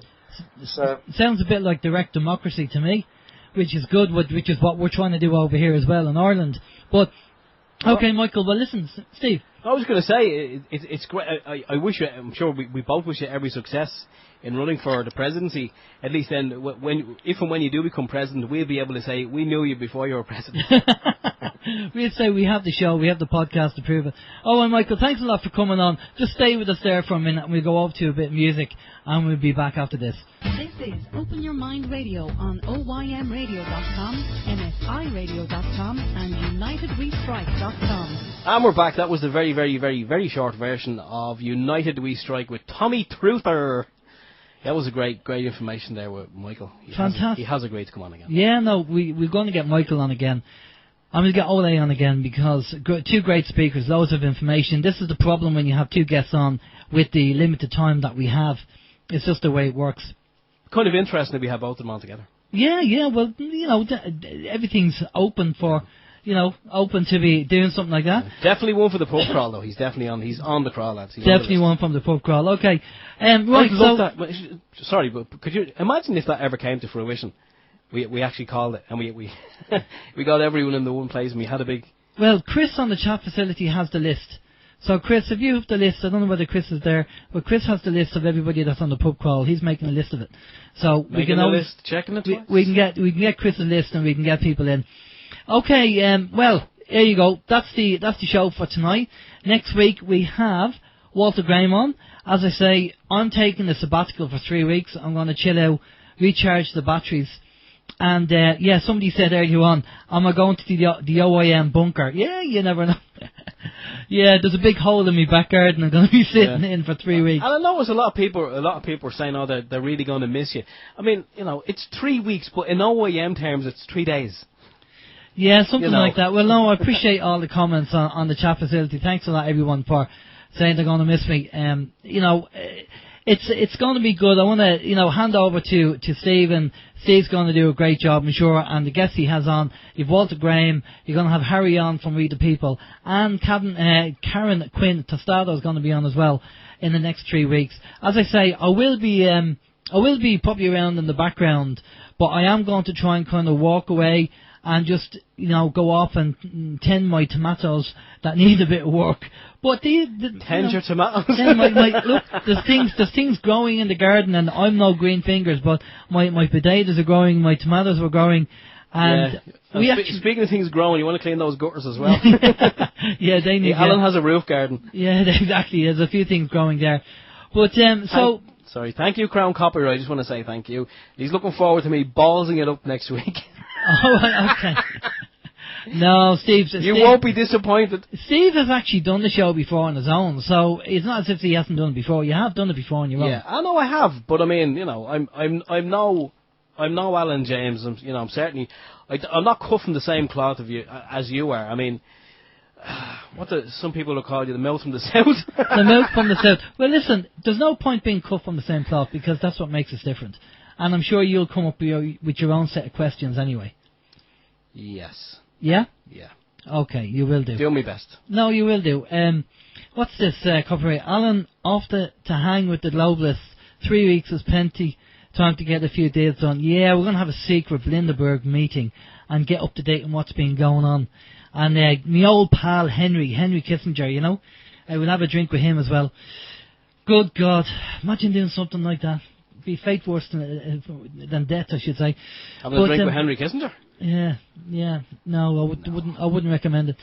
So, sounds a bit like direct democracy to me, which is good, which is what we're trying to do over here as well in Ireland. But okay, Michael. Well, listen, Steve. I was going to say, it's great. I wish you, I'm sure we both wish you every success in running for the presidency. At least then, if and when you do become president, we'll be able to say, we knew you before you were president. We'll say we have the show, we have the podcast to prove it. Oh, and Michael, thanks a lot for coming on. Just stay with us there for a minute and we'll go over to a bit of music and we'll be back after this. This is Open Your Mind Radio on OYMradio.com, MSIRadio.com and UnitedWeStrike.com. And we're back. That was the very, very, very, very short version of United We Strike with Tommy Truther. That was a great information there with Michael. Fantastic. He has agreed to come on again. Yeah, no, we're going to get Michael on again. I'm going to get Olay on again because two great speakers, loads of information. This is the problem when you have two guests on with the limited time that we have. It's just the way it works. Kind of interesting that we have both of them on together. Yeah, well, everything's open for, open to be doing something like that. Definitely one for the pub crawl, though. He's definitely on. He's on the crawl, lads. Definitely one from the pub crawl. Okay. Right, sorry, but could you imagine if that ever came to fruition? We actually called it, and we got everyone in the one place, and we had a big... Well, Chris on the chat facility has the list. So, Chris, if you have the list, I don't know whether Chris is there, but Chris has the list of everybody that's on the pub crawl. He's making a list of it. So we can always checking it. We can get Chris a list, and we can get people in. Okay. Well, there you go. That's the show for tonight. Next week we have Walter Graham on. As I say, I'm taking a sabbatical for 3 weeks. I'm going to chill out, recharge the batteries. And, somebody said earlier on, am I going to the OYM bunker? Yeah, you never know. Yeah, there's a big hole in my back garden I'm going to be sitting in for 3 weeks. And I know there's a lot of people are saying, they're really going to miss you. I mean, it's 3 weeks, but in OYM terms, it's 3 days. Yeah, something like that. Well, no, I appreciate all the comments on the chat facility. Thanks a lot, everyone, for saying they're going to miss me. It's going to be good. I want to, hand over to Steve, and Steve's going to do a great job, I'm sure. And the guests he has on, you've Walter Graham, you're going to have Harry on from Read the People, and Karen Quinn Tostado is going to be on as well in the next 3 weeks. As I say, I will be probably around in the background, but I am going to try and kind of walk away and just, go off and tend my tomatoes that need a bit of work. But tend your tomatoes. Look, there's things growing in the garden, and I'm no green fingers, but my potatoes are growing, my tomatoes are growing, and speaking of things growing, you want to clean those gutters as well. Yeah, they need. Alan has a roof garden. Yeah, exactly. There's a few things growing there, but Sorry, thank you, Crown Copyright. I just want to say thank you. He's looking forward to me ballsing it up next week. Oh, okay. No, Steve won't be disappointed. Steve has actually done the show before on his own, so it's not as if he hasn't done it before. You have done it before on your own. Yeah, I know I have, but I mean, I'm no Alan James. I'm certainly, I'm not cut from the same cloth as you are. I mean, some people will call you the mouth from the south. The mouth from the south. Well, listen, there's no point being cut from the same cloth because that's what makes us different. And I'm sure you'll come up with your own set of questions anyway. Yes. Yeah? Yeah. Okay, you will do. Do my best. No, you will do. What's this copyright? Alan, off to hang with the globalists. 3 weeks is plenty time to get a few deals done. Yeah, we're going to have a secret Blinderberg meeting and get up to date on what's been going on. And my old pal Henry Kissinger, we'll have a drink with him as well. Good God, imagine doing something like that. Be fate worse than death, I should say. Having a drink with Henry Kissinger? Yeah. No, I wouldn't recommend it.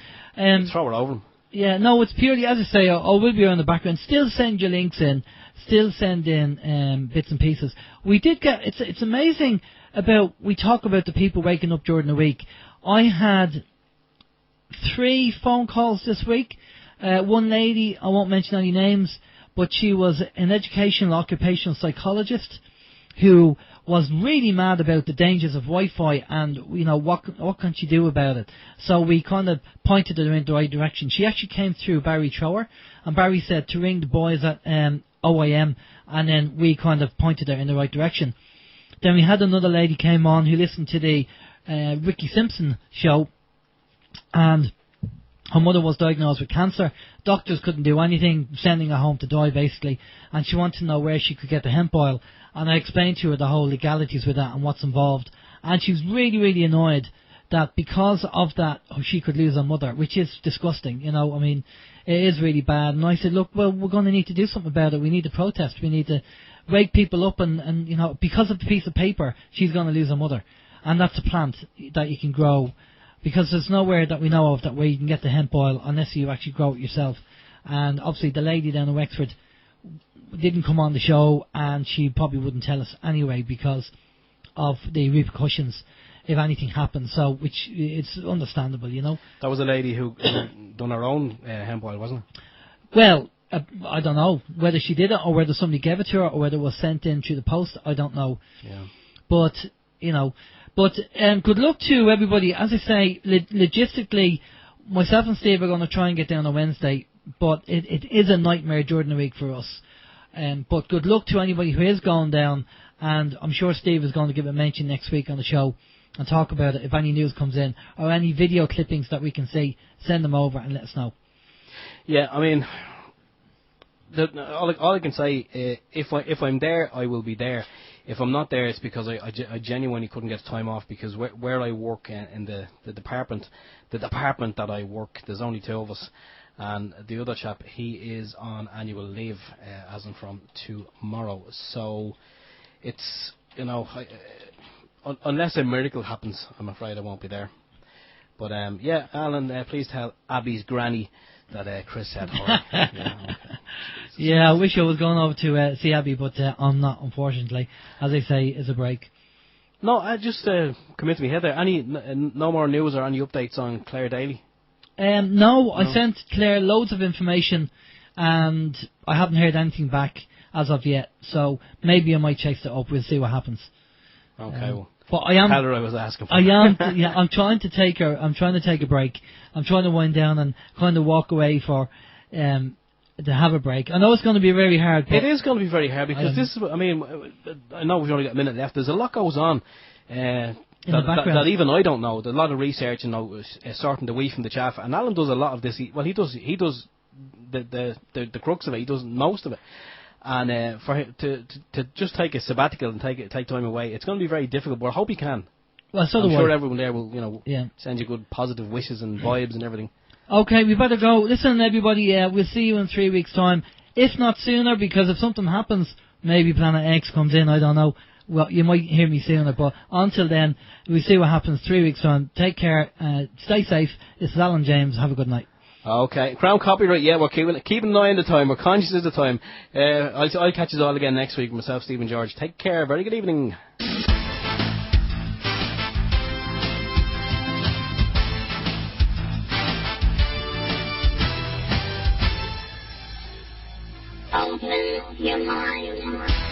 Throw it over him. Yeah, no, it's purely, as I say, I will be on the background. Still send your links in. Still send in bits and pieces. We did get, it's amazing we talk about the people waking up during the week. I had 3 phone calls this week. One lady, I won't mention any names, but she was an educational occupational psychologist who was really mad about the dangers of Wi-Fi and, what can she do about it. So we kind of pointed her in the right direction. She actually came through Barry Trower, and Barry said to ring the boys at OYM, and then we kind of pointed her in the right direction. Then we had another lady came on who listened to the Ricky Simpson show, and her mother was diagnosed with cancer. Doctors couldn't do anything, sending her home to die basically, and she wanted to know where she could get the hemp oil. And I explained to her the whole legalities with that and what's involved. And she was really, really annoyed that because of that, she could lose her mother, which is disgusting. You know, I mean, it is really bad. And I said, look, well, we're going to need to do something about it. We need to protest. We need to wake people up, and you know, because of the piece of paper, she's going to lose her mother. And that's a plant that you can grow, because there's nowhere that we know of that where you can get the hemp oil unless you actually grow it yourself. And obviously the lady down in Wexford didn't come on the show, and she probably wouldn't tell us anyway because of the repercussions if anything happens. So, which it's understandable, you know. That was a lady who done her own hemp oil, wasn't it? Well, I don't know whether she did it or whether somebody gave it to her or whether it was sent in through the post. I don't know. Yeah. But you know, good luck to everybody. As I say, logistically, myself and Steve are going to try and get down on Wednesday, but it is a nightmare during the week for us. But good luck to anybody who is going down, and I'm sure Steve is going to give a mention next week on the show and talk about it. If any news comes in or any video clippings that we can see, send them over and let us know. Yeah, I mean, all I can say, if I'm there, I will be there. If I'm not there, it's because I genuinely couldn't get time off, because where I work in the department that I work, there's only two of us, and the other chap, he is on annual leave as in from tomorrow. So it's, you know, unless a miracle happens, I'm afraid I won't be there. But yeah, Alan, please tell Abby's granny that Chris said hi. Yeah, okay. Yeah, I wish I was going over to see Abby, but I'm not, unfortunately. As I say, it's a break. No, I just commit to me. Heather, no more news or any updates on Claire Daly? No, I sent Claire loads of information, and I haven't heard anything back as of yet. So maybe I might chase it up. We'll see what happens. Okay. Well, but I am. Tell her I was asking for. I am. Yeah, I'm trying to take her. I'm trying to take a break. I'm trying to wind down and kind of walk away for to have a break. I know it's going to be very hard. But it is going to be very hard, because this is. I mean, I know we've only got a minute left. There's a lot goes on. That even I don't know. There's a lot of research, you know, sorting the wheat from the chaff. And Alan does a lot of this. He does the crux of it. He does most of it. And for him to just take a sabbatical and take time away, it's going to be very difficult. But I hope he can. Well, so I'm do sure I. everyone there will, send you good positive wishes and vibes and everything. Okay, we better go. Listen, everybody. We'll see you in 3 weeks' time, if not sooner. Because if something happens, maybe Planet X comes in. I don't know. Well, you might hear me sooner, but until then, we'll see what happens 3 weeks time. Take care, stay safe. This is Alan James. Have a good night. Okay, Crown Copyright, yeah, we're keeping an eye on the time. We're conscious of the time. I'll catch you all again next week. Myself, Stephen George. Take care. Very good evening. Open your mind.